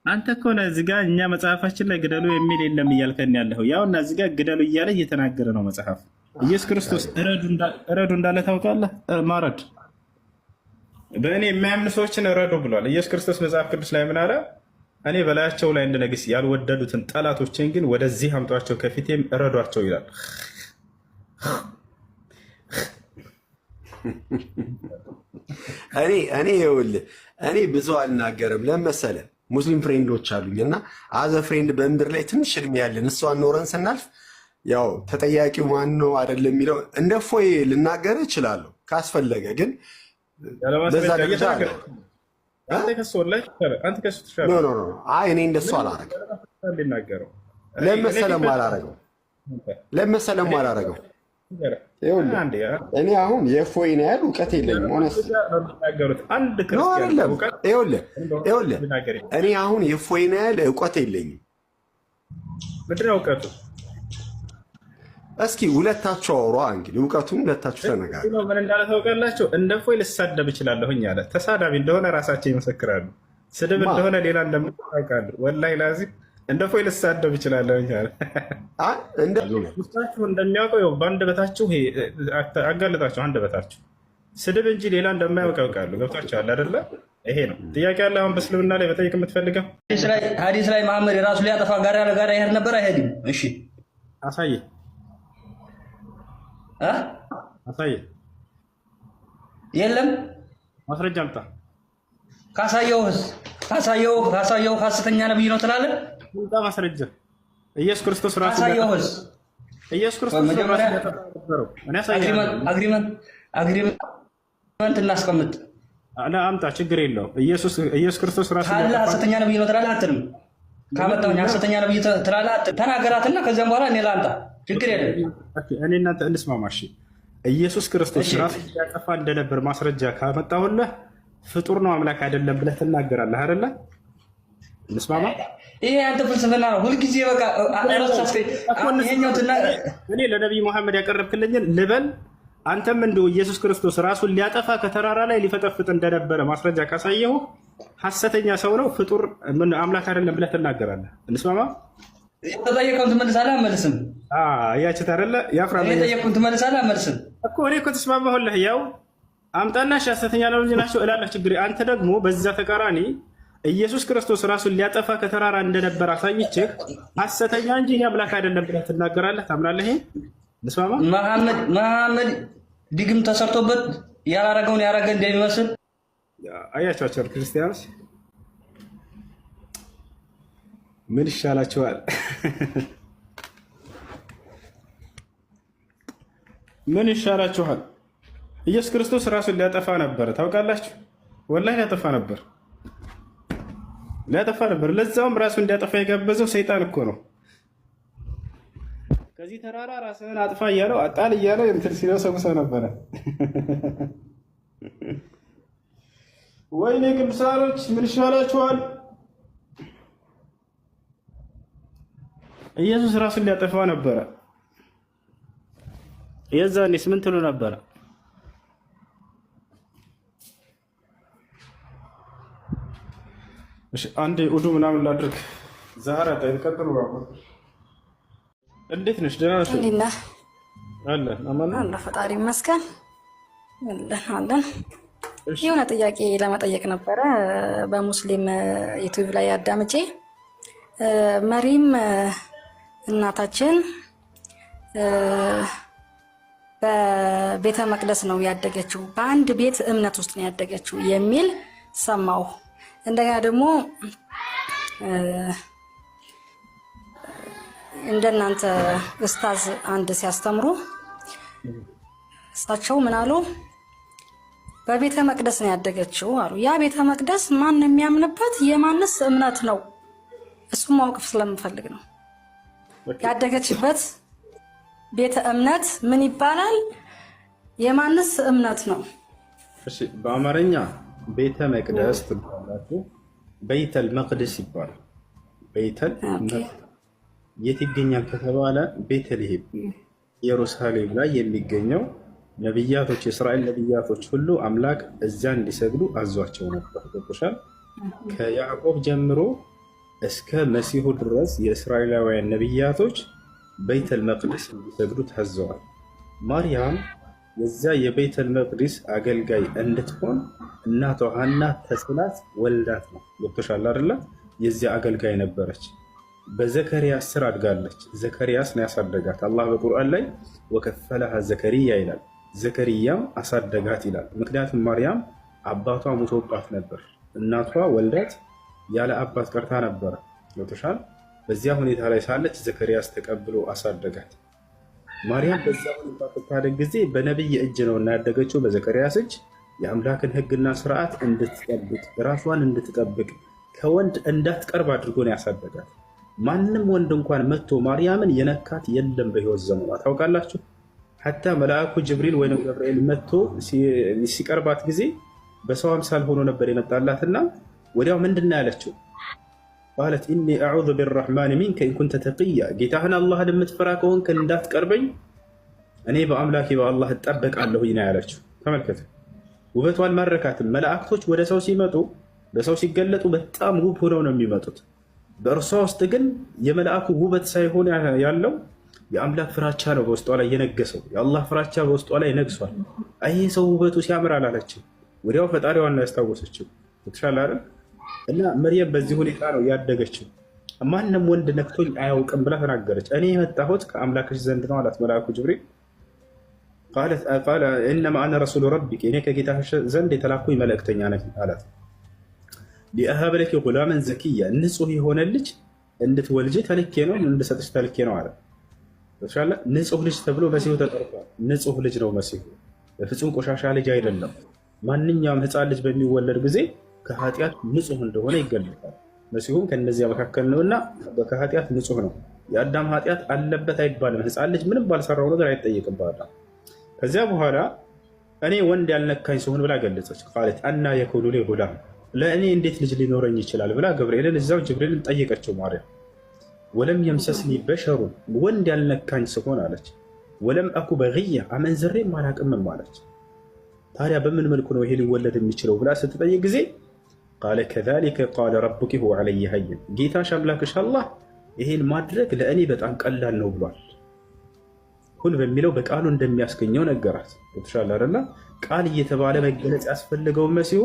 አንተ እኮ ነህ እዚህ ጋር እኛ መጽሐፋችን ላይ ግደሉ የሚል የለም እያልከን ያለኸው። ያውና እዚህ ጋር ግደሉ እያለ እየተናገረ ነው መጽሐፍ። ኢየሱስ ክርስቶስ እረዱ እንዳለ ታውቃለህ? ማረድ በእኔ የሚያምኑ ሰዎችን እረዱ ብሏል ኢየሱስ ክርስቶስ። መጽሐፍ ቅዱስ ላይ ምን አለ? እኔ በላያቸው ላይ እንድነግስ ያልወደዱትን ጠላቶችን ግን ወደዚህ አምጧቸው፣ ከፊቴም እረዷቸው ይላል። እኔ ይኸውልህ እኔ ብዙ አልናገርም። ለምን መሰለህ? ሙስሊም ፍሬንዶች አሉኝ እና አዘ ፍሬንድ በምድር ላይ ትንሽ እድሜ ያለን እሷን ኖረን ስናልፍ ያው ተጠያቂው ማን ነው አይደለም የሚለው እንደ ፎይ ልናገር እችላለሁ ካስፈለገ። ግን በዛ ደረጃ እኔ እንደሱ አላረገው። ለመሰለም አላረገው እኔ አሁን የእፎይን ያህል እውቀት የለኝም። አንድ ክርስቲያን እኔ አሁን የእፎይን ያህል እውቀት የለኝም። ምንድን ነው እውቀቱ? እስኪ ሁለታችሁ አውሯ። እንግዲህ እውቀቱን ሁለታችሁ ተነጋገሩ። ምን እንዳለ ታውቃላችሁ? እንደ እፎይ ልሳደብ እችላለሁኝ አለ። ተሳዳቢ እንደሆነ ራሳቸው ይመሰክራሉ። ስድብ እንደሆነ ሌላ እንደምታውቃሉ። ወላሂ ላዚም እንደ እፎይ ልሳደብ እችላለሁኝ አለ። ውስጣችሁ እንደሚያውቀው በአንደበታችሁ አጋለጣችሁ። አንደበታችሁ ስድብ እንጂ ሌላ እንደማያውቅ ያውቃሉ። ገብታችኋል አይደለ? ይሄ ነው ጥያቄ ያለ። አሁን በእስልምና ላይ መጠየቅ የምትፈልገው ሀዲስ ላይ መሐመድ የራሱ ሊያጠፋ ጋር ይሄድ ነበር አይሄድም? እሺ አሳየ አሳየ። የለም ማስረጃ አምጣ። ካሳየው ሐሰተኛ ነብይ ነው ትላለህ? አምጣ ማስረጃ። ኢየሱስ ክርስቶስ ራሱ አግሪመንት እናስቀምጥ። አምጣ፣ ችግር የለውም። ኢየሱስ ክርስቶስ ራሱ ሐሰተኛ ነብይ ነው ትላለህ አትልም? ካመጣሁኝ ሐሰተኛ ነብይ ትላለህ ተናገራትና ከዚያም በኋላ እኔ ላንጣ፣ ችግር የለም። እኔ እናንተ እንስማማሽ። ኢየሱስ ክርስቶስ ራሱ ያጠፋ እንደነበር ማስረጃ ካመጣሁልህ ፍጡር ነው አምላክ አይደለም ብለህ ትናገራለህ አይደለ? እንስማማ። ይሄ አንተ ፍልስፍና ነው ሁልጊዜ። በቃ እኔ ለነቢይ መሐመድ ያቀረብክልኝን ልበል። አንተም እንዲሁ ኢየሱስ ክርስቶስ ራሱን ሊያጠፋ ከተራራ ላይ ሊፈጠፍጥ እንደነበረ ማስረጃ ካሳየሁ ሐሰተኛ ሰው ነው ፍጡር ምን አምላክ አይደለም ብለህ ትናገራለህ። እንስማማ። ተጠየቀውን ትመልሳለህ አመልስም? ያችት አይደለ ያፍራል። ተጠየቀውን ትመልሳለህ አመልስም እኮ እኔ እኮ ተስማማሁልህ። ያው አምጣና ሐሰተኛ ነው ናቸው እላለህ። ችግር አንተ ደግሞ በዛ ተቃራኒ ኢየሱስ ክርስቶስ ራሱን ሊያጠፋ ከተራራ እንደነበር አሳይቼህ ሐሰተኛ እንጂ ይሄ አምላክ አይደለም ብለህ ትናገራለህ። ታምናለህ? ይሄ እንስማማ። መሐመድ ዲግም ተሰርቶበት ያላረገውን ያረገ እንደሚመስል አያቸዋቸው ክርስቲያኖች። ምን ይሻላቸዋል? ምን ይሻላችኋል? ኢየሱስ ክርስቶስ ራሱን ሊያጠፋ ነበር። ታውቃላችሁ? ወላሂ ሊያጠፋ ነበር። ለዛውም ራሱ እንዲያጠፋ የጋበዘው ሰይጣን እኮ ነው። ከዚህ ተራራ ራስህን አጥፋ እያለው አጣል እያለው እንትን ሲለው ሰምሰው ነበረ። ወይኔ ቅዱሳኖች ምን ይሻላችኋል? ኢየሱስ ራሱን ሊያጠፋ ነበረ። የዛኔስ ምን ትሉ ነበረ? እሺ አንዴ ኡዱ ምናምን ላድርግ። ዛህራ ቀጥሉ። እንዴት ነሽ? ደህና ነሽ? አለን አማን አለ ፈጣሪ ይመስገን። አለን። የሆነ ጥያቄ ለመጠየቅ ነበረ። በሙስሊም ዩቲዩብ ላይ አዳምጬ መሪም እናታችን በቤተ መቅደስ ነው ያደገችው፣ በአንድ ቤት እምነት ውስጥ ነው ያደገችው የሚል ሰማሁ። እንደገና ደግሞ እንደናንተ ኡስታዝ አንድ ሲያስተምሩ እሳቸው ምን አሉ? በቤተ መቅደስ ነው ያደገችው አሉ። ያ ቤተ መቅደስ ማን የሚያምንበት የማንስ እምነት ነው? እሱም ማወቅ ስለምፈልግ ነው። ያደገችበት ቤተ እምነት ምን ይባላል? የማንስ እምነት ነው? እሺ በአማርኛ ቤተ መቅደስ ትባላችሁ። በይተል መቅደስ ይባላል። በይተል የት ይገኛል ከተባለ ቤተልሔም ኢየሩሳሌም ላይ የሚገኘው ነቢያቶች፣ የእስራኤል ነቢያቶች ሁሉ አምላክ እዚያ እንዲሰግዱ አዟቸው ነበር። ገብቶሻል? ከያዕቆብ ጀምሮ እስከ መሲሁ ድረስ የእስራኤላውያን ነቢያቶች በይተል መቅደስ እንዲሰግዱ ታዘዋል። ማርያም የዚያ የቤተል መቅደስ አገልጋይ እንድትሆን እናቷ ሐና ተስላት ወልዳት ነው። ገብቶሻል አይደለ? የዚያ አገልጋይ ነበረች። በዘከርያስ ስር አድጋለች። ዘከርያስ ነው ያሳደጋት። አላህ በቁርአን ላይ ወከፈለሃ ዘከርያ ይላል። ዘከርያም አሳደጋት ይላል። ምክንያቱም ማርያም አባቷ ሙቶባት ነበር። እናቷ ወልዳት ያለ አባት ቀርታ ነበረ። ገብቶሻል? በዚያ ሁኔታ ላይ ሳለች ዘከርያስ ተቀብሎ አሳደጋት። ማርያም በዛ ሁኔታ ስታደግ ጊዜ በነቢይ እጅ ነው እና ያደገችው፣ በዘከርያስ እጅ። የአምላክን ሕግና ስርዓት እንድትጠብቅ ራሷን እንድትጠብቅ ከወንድ እንዳትቀርብ አድርጎ ነው ያሳደጋት። ማንም ወንድ እንኳን መጥቶ ማርያምን የነካት የለም በህይወት ዘመኗ። ታውቃላችሁ? ሐታ መልአኩ ጅብሪል ወይም ገብርኤል መጥቶ ሲቀርባት ጊዜ በሰው አምሳል ሆኖ ነበር የመጣላትና ወዲያው ምንድን ያለችው? ቃለት ኢኒ አዑዙ ቢረሕማን ሚንከ ኢን ኩንተ ተቅያ፣ ጌታህን አላህን የምትፈራ ከሆንክ እንዳትቀርበኝ እኔ በአምላኬ በአላህ እጠበቃለሁኝ ነው ያለችው። ተመልከተ፣ ውበቷን ማረካትም። መላእክቶች ወደ ሰው ሲመጡ በሰው ሲገለጡ በጣም ውብ ሆነው ነው የሚመጡት። በእርሷ ውስጥ ግን የመልአኩ ውበት ሳይሆን ያለው የአምላክ ፍራቻ ነው በውስጧ ላይ የነገሰው። የአላህ ፍራቻ በውስጧ ላይ ነግሷል። አይ ሰው ውበቱ ሲያምር አላለችም። ወዲያው ፈጣሪዋን ነው ያስታወሰችው። ትሻለ አይደል? እና መርየም በዚህ ሁኔታ ነው ያደገችው። ማንም ወንድ ነክቶኝ አያውቅም ብላ ተናገረች። እኔ የመጣሁት ከአምላክሽ ዘንድ ነው አላት መልአኩ ጅብሪል። ቃለ ኢነማ አነ ረሱሉ ረቢክ፣ እኔ ከጌታሽ ዘንድ የተላኩኝ መልእክተኛ ነኝ አላት። ሊአሀበ ለኪ ጉላመን ዘኪያ፣ ንጹህ የሆነ ልጅ እንድትወልጂ ተልኬ ነው እንድሰጥሽ ተልኬ ነው አለ። ንጹህ ልጅ ተብሎ መሲሁ ተጠርቷል። ንጹህ ልጅ ነው መሲሁ፣ በፍጹም ቆሻሻ ልጅ አይደለም። ማንኛውም ሕፃን ልጅ በሚወለድ ጊዜ ከኃጢአት ንጹህ እንደሆነ ይገለጣል። መሲሁም ከእነዚያ መካከል ነውና ከኃጢአት ንጹህ ነው። የአዳም ኃጢአት አለበት አይባልም። ሕፃን ልጅ ምንም ባልሰራው ነገር አይጠየቅም በአዳም። ከዚያ በኋላ እኔ ወንድ ያልነካኝ ስሆን ብላ ገለጸች። ቃለት አና የኩኑ ሊ ጉላም፣ ለእኔ እንዴት ልጅ ሊኖረኝ ይችላል ብላ ገብርኤልን እዛው ጅብሪልን ጠየቀችው ማርያም። ወለም የምሰስኒ በሸሩን፣ ወንድ ያልነካኝ ስሆን አለች። ወለም አኩ በግያ፣ አመንዝሬም አላቅምም አለች። ታዲያ በምን መልኩ ነው ይሄ ሊወለድ የሚችለው ብላ ስትጠይቅ ጊዜ ቃለ ከዛሊከ ቃለ ረቡኪ ሁወ ዐለይሂ ሀይን፣ ጌታሽ አምላክሽ አላህ ይሄን ማድረግ ለእኔ በጣም ቀላል ነው ብሏል። ሁን በሚለው በቃሉ እንደሚያስገኘው ነገራት። የተሻለ አይደለ? ቃል እየተባለ መገለጽ ያስፈልገው መሲሁ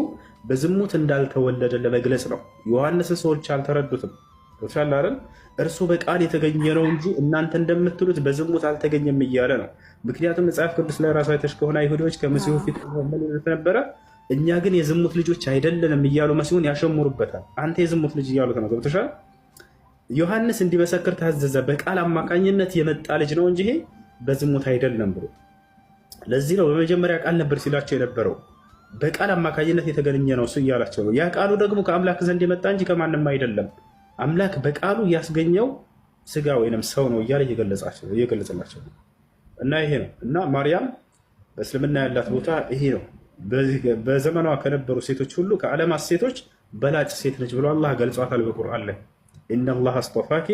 በዝሙት እንዳልተወለደ ለመግለጽ ነው። ዮሐንስን ሰዎች አልተረዱትም። የተሻለ አይደል? እርሱ በቃል የተገኘ ነው እንጂ እናንተ እንደምትሉት በዝሙት አልተገኘም እያለ ነው። ምክንያቱም መጽሐፍ ቅዱስ ላይ ራሱ አይተሽ ከሆነ አይሁዶች ከመሲሁ ፊት ነበረ፣ እኛ ግን የዝሙት ልጆች አይደለንም እያሉ መሲሁን ያሸሙሩበታል። አንተ የዝሙት ልጅ እያሉት ነው። ገብቶሻል? ዮሐንስ እንዲመሰክር ታዘዘ። በቃል አማካኝነት የመጣ ልጅ ነው እንጂ ይሄ በዝሙት አይደለም ብሎ። ለዚህ ነው በመጀመሪያ ቃል ነበር ሲላቸው የነበረው። በቃል አማካኝነት የተገኘ ነው እሱ እያላቸው ነው። ያ ቃሉ ደግሞ ከአምላክ ዘንድ የመጣ እንጂ ከማንም አይደለም። አምላክ በቃሉ ያስገኘው ስጋ ወይንም ሰው ነው እያለ እየገለጸላቸው ነው። እና ይሄ ነው። እና ማርያም በእስልምና ያላት ቦታ ይሄ ነው። በዘመኗ ከነበሩ ሴቶች ሁሉ ከዓለማት ሴቶች በላጭ ሴት ነች ብሎ አላህ ገልጿታል በቁርአን ላይ። ኢነላህ አስጠፋኪ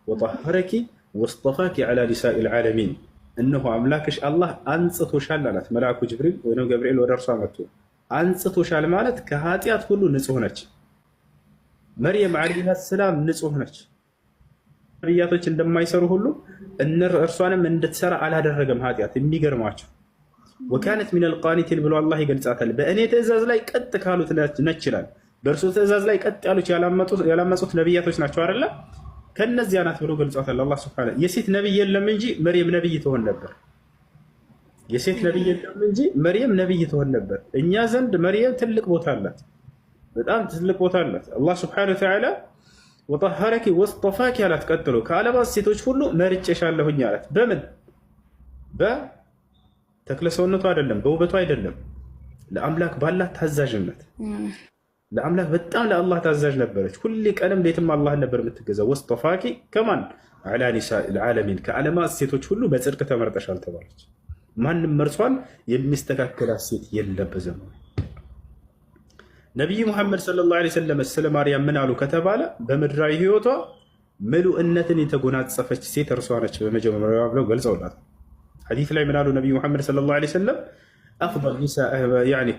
ወጠሀረኪ ወስጠፋኪ ዐላ ኒሳኢል ዓለሚን፣ እነሆ አምላክሽ አላህ አንጽቶሻል አላት መልአኩ ጅብሪል ወይም ገብርኤል ወደ እርሷ መጥቶ። አንጽቶሻል ማለት ከኃጢአት ሁሉ ንጹህ ነች። መርየም ዓለይሃ ሰላም ንጹህ ነች። ነቢያቶች እንደማይሰሩ ሁሉ እርሷንም እንድትሰራ አላደረገም ኃጢአት። የሚገርማቸው ወካነት ሚነል ቃኒቲን ብሎ አላህ ይገልጻታል። በእኔ ትእዛዝ ላይ ቀጥ ካሉት ነች ይላል። በእርሱ ትእዛዝ ላይ ቀጥ ያሉት ያላመጹት ነቢያቶች ናቸው አይደለ? ከነዚያ ናት ብሎ ገልጿታል አላህ ሱብሓነሁ። የሴት ነቢይ የለም እንጂ መርየም ነቢይ ትሆን ነበር። የሴት ነቢይ የለም እንጂ መርየም ነቢይ ትሆን ነበር። እኛ ዘንድ መርየም ትልቅ ቦታ አላት፣ በጣም ትልቅ ቦታ አላት። አላህ ሱብሓነሁ ወተዓላ ወጠሀረኪ ወስጠፋኪ አላት። ቀጥሎ ከዓለማት ሴቶች ሁሉ መርጬሻለሁኝ አላት። በምን? በተክለሰውነቱ አይደለም፣ በውበቱ አይደለም፣ ለአምላክ ባላት ታዛዥነት። ለአምላክ በጣም ለአላህ ታዛዥ ነበረች። ሁሌ ቀንም ሌትም አላህን ነበር የምትገዛው። ወስጠፋኪ ከማን? ዐላ ኒሳኢል ዓለሚን፣ ከዓለማት ሴቶች ሁሉ በጽድቅ ተመርጠሻል ተባለች። ማንም እርሷን የሚስተካከላት ሴት የለም በዘመኑ። ነቢዩ ሙሐመድ ሰለላሁ ዐለይሂ ወሰለም ስለ ማርያም ምን አሉ ከተባለ በምድራዊ ሕይወቷ ምሉእነትን የተጎናጸፈች ሴት እርሷ ነች በመጀመሪያ ብለው ገልጸውላታል። ሐዲስ ላይ ምን አሉ ነቢዩ ሙሐመድ ሰለላሁ ዐለይሂ ወሰለም? አፍደል ኒሳእ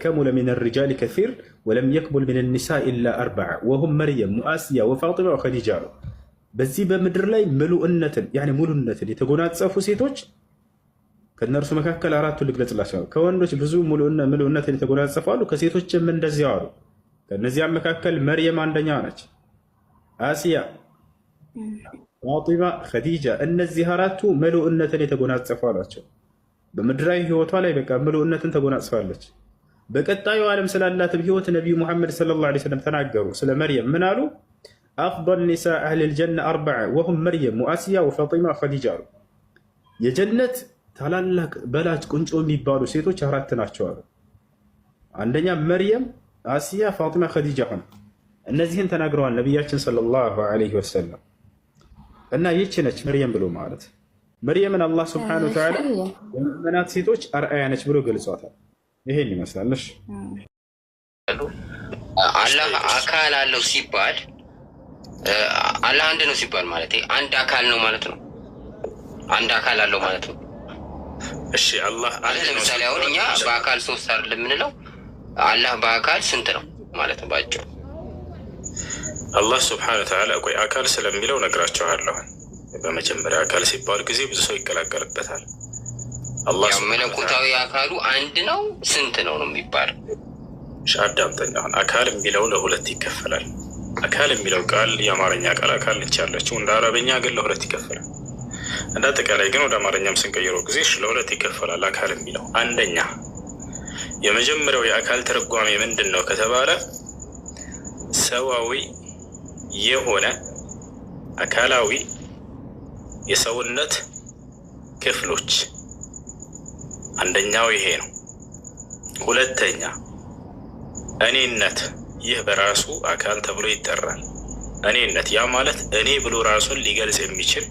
ከሙለ ሚነ ሪጃሊ ከሲር ወለም የክሙል ሚነ ኒሳኢ ኢላ አርበዓ ወሁም መርየም ወአስያ ወፋጢማ ወኸዲጃ አሉ። በዚህ በምድር ላይ ምሉእነትን ሙሉነትን የተጎናጸፉ ሴቶች ከእነርሱ መካከል አራቱ ልግለጽላቸው። ከወንዶች ብዙ ምሉእነትን የተጎናጸፉ አሉ፣ ከሴቶችም እንደዚያው አሉ። ከእነዚያም መካከል መርየም አንደኛ ነች፣ አስያ፣ ፋጢማ፣ ኸዲጃ። እነዚህ አራቱ ምሉእነትን የተጎናጸፉ አሏቸው። በምድራዊ ህይወቷ ላይ በቃ ምሉእነትን ተጎናጽፋለች። በቀጣዩ ዓለም ስላላትም ህይወት ነቢዩ ሙሐመድ ሰለላሁ ዐለይሂ ወሰለም ተናገሩ። ስለ መርየም ምን አሉ? አፍደል ኒሳኢ አህሊል ጀነ አርበዓ ወሁም መርየም ወአስያ ወፋጢማ ወኸዲጃ አሉ። የጀነት ታላላቅ በላጭ ቁንጮ የሚባሉ ሴቶች አራት ናቸው አሉ። አንደኛ መርየም፣ አስያ፣ ፋጢማ፣ ኸዲጃ ሆነ። እነዚህን ተናግረዋል ነቢያችን ሰለላሁ ዐለይሂ ወሰለም። እና ይህች ነች መርየም ብሎ ማለት መርየምን አላህ ስብሐነሁ ወተዓላ የሙእሚናት ሴቶች አርአያ ነች ብሎ ገልጿታል። ይሄን ይመስላል። እሺ አላህ አካል አለው ሲባል አላህ አንድ ነው ሲባል ማለት አንድ አካል ነው ማለት ነው። አንድ አካል አለው ማለት ነው። እሺ አላህ ለምሳሌ አሁን እኛ በአካል ሶስት አይደለም የምንለው፣ አላህ በአካል ስንት ነው ማለት ነው ባጭሩ? አላህ ስብሐነሁ ወተዓላ ቆይ አካል ስለሚለው ነግራቸዋለሁ። በመጀመሪያ አካል ሲባል ጊዜ ብዙ ሰው ይቀላቀልበታል። አላህ መለኮታዊ አካሉ አንድ ነው ስንት ነው ነው የሚባለው? አዳምጠኝ። አሁን አካል የሚለው ለሁለት ይከፈላል። አካል የሚለው ቃል የአማርኛ ቃል አካል ነች ያለችው፣ እንደ አረበኛ ግን ለሁለት ይከፈላል። እንደ አጠቃላይ ግን ወደ አማርኛም ስንቀይረው ጊዜ ለሁለት ይከፈላል። አካል የሚለው አንደኛ የመጀመሪያው የአካል ትርጓሜ ምንድን ነው ከተባለ ሰዋዊ የሆነ አካላዊ የሰውነት ክፍሎች፣ አንደኛው ይሄ ነው። ሁለተኛ እኔነት፣ ይህ በራሱ አካል ተብሎ ይጠራል። እኔነት ያ ማለት እኔ ብሎ ራሱን ሊገልጽ የሚችል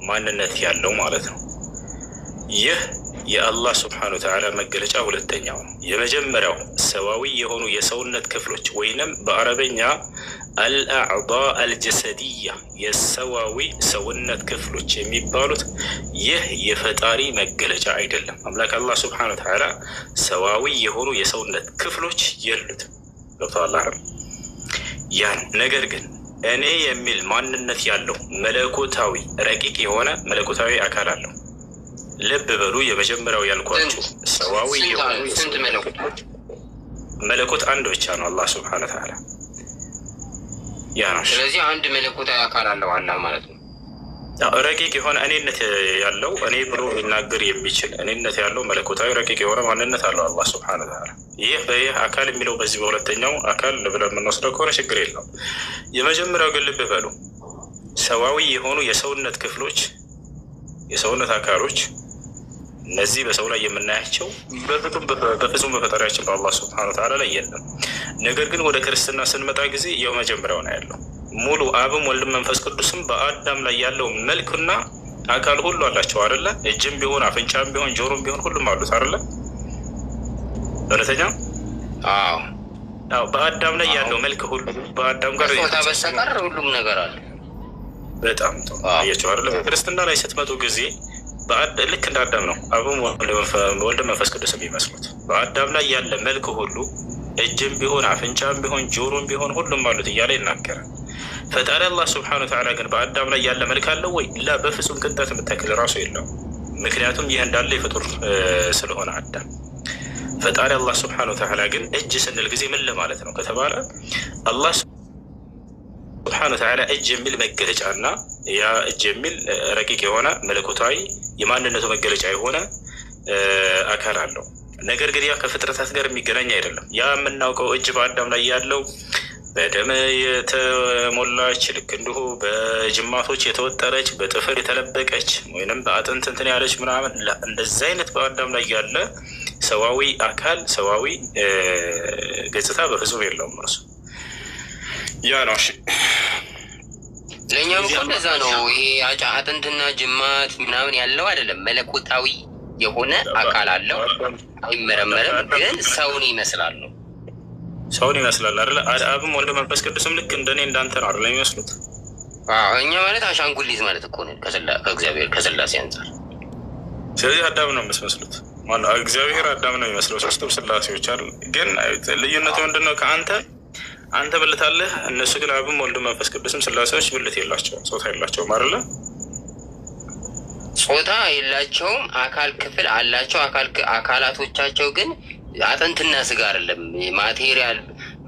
ማንነት ያለው ማለት ነው። ይህ የአላህ ስብሐነሁ ወተዓላ መገለጫ ሁለተኛው ነው። የመጀመሪያው ሰዋዊ የሆኑ የሰውነት ክፍሎች ወይንም በአረበኛ አልአዕዳ አልጀሰድያ የሰዋዊ ሰውነት ክፍሎች የሚባሉት ይህ የፈጣሪ መገለጫ አይደለም። አምላክ አላህ ስብሐነሁ ወተዓላ ሰዋዊ የሆኑ የሰውነት ክፍሎች የሉትም። ገብቶሃል አይደል? ያን ነገር ግን እኔ የሚል ማንነት ያለው መለኮታዊ ረቂቅ የሆነ መለኮታዊ አካል አለው። ልብ በሉ፣ የመጀመሪያው ያልኳችሁ ሰዋዊ የሆኑ መለኮት አንድ ብቻ ነው፣ አላህ ስብሐነሁ ወተዓላ ያ ነው። ስለዚህ አንድ መለኮታዊ አካል አለው አላህ ማለት ነው። ረቂቅ የሆነ እኔነት ያለው እኔ ብሎ ሊናገር የሚችል እኔነት ያለው መለኮታዊ ረቂቅ የሆነ ማንነት አለው አላህ ስብሐነሁ ወተዓላ። ይህ አካል የሚለው በዚህ በሁለተኛው አካል ብለን የምንወስደው ከሆነ ችግር የለውም። የመጀመሪያው ግን ልብ በሉ ሰዋዊ የሆኑ የሰውነት ክፍሎች፣ የሰውነት አካሎች እነዚህ በሰው ላይ የምናያቸው በፍጹም በፈጣሪያችን በአላህ ስብሐነሁ ወተዓላ ላይ የለም። ነገር ግን ወደ ክርስትና ስንመጣ ጊዜ የመጀመሪያው ነው ያለው ሙሉ አብም ወልድም መንፈስ ቅዱስም በአዳም ላይ ያለው መልክና አካል ሁሉ አላቸው አይደለ? እጅም ቢሆን አፍንጫም ቢሆን ጆሮም ቢሆን ሁሉም አሉት አይደለ? እውነተኛ? አዎ በአዳም ላይ ያለው መልክ ሁሉ በአዳም ጋር በስተቀር ሁሉም ነገር አለ። በጣም ጥሩ አያችሁ አይደለ? በክርስትና ላይ ስትመጡ ጊዜ ልክ እንደ አዳም ነው አብም ወልድም መንፈስ ቅዱስ የሚመስሉት። በአዳም ላይ ያለ መልክ ሁሉ እጅም ቢሆን አፍንጫም ቢሆን ጆሮም ቢሆን ሁሉም አሉት እያለ ይናገራል። ፈጣሪ አላህ ስብሐነሁ ወተዓላ ግን በአዳም ላይ ያለ መልክ አለው ወይ? ላ በፍጹም ቅንጣት የምታክል ራሱ የለውም። ምክንያቱም ይህ እንዳለ የፍጡር ስለሆነ አዳም። ፈጣሪ አላህ ስብሐነሁ ወተዓላ ግን እጅ ስንል ጊዜ ምን ለማለት ነው ከተባለ አላህ ስብሐነሁ ወተዓላ እጅ የሚል መገለጫ እና ያ እጅ የሚል ረቂቅ የሆነ መለኮታዊ የማንነቱ መገለጫ የሆነ አካል አለው። ነገር ግን ያ ከፍጥረታት ጋር የሚገናኝ አይደለም። ያ የምናውቀው እጅ በአዳም ላይ ያለው በደም የተሞላች ልክ እንዲሁ በጅማቶች የተወጠረች በጥፍር የተለበቀች ወይንም በአጥንት እንትን ያለች ምናምን እንደዚህ አይነት በአዳም ላይ ያለ ሰዋዊ አካል ሰዋዊ ገጽታ በፍጹም የለውም። እርሱ ያ ነው። እሺ ለእኛም እኮ እንደዛ ነው። ይሄ አጥንትና ጅማት ምናምን ያለው አይደለም። መለኮታዊ የሆነ አካል አለው፣ አይመረመርም፣ ግን ሰውን ይመስላል ነው። ሰውን ይመስላል አይደለ? አብም ወልድ መንፈስ ቅዱስም ልክ እንደኔ እንዳንተ ነው አይደለ የሚመስሉት? እኛ ማለት አሻንጉሊት ማለት እኮ ነው ከእግዚአብሔር ከስላሴ አንጻር። ስለዚህ አዳም ነው የምትመስሉት ማለት እግዚአብሔር አዳም ነው የሚመስለው፣ ሶስቱም ስላሴዎች አይደል? ግን ልዩነቱ ምንድነው? አንተ ብልት አለህ፣ እነሱ ግን አብም ወልድ መንፈስ ቅዱስም ስላሴዎች ብልት የላቸውም፣ ጾታ የላቸውም አይደለ? ጾታ የላቸውም፣ አካል ክፍል አላቸው። አካላቶቻቸው ግን አጥንትና ስጋ አይደለም። ማቴሪያል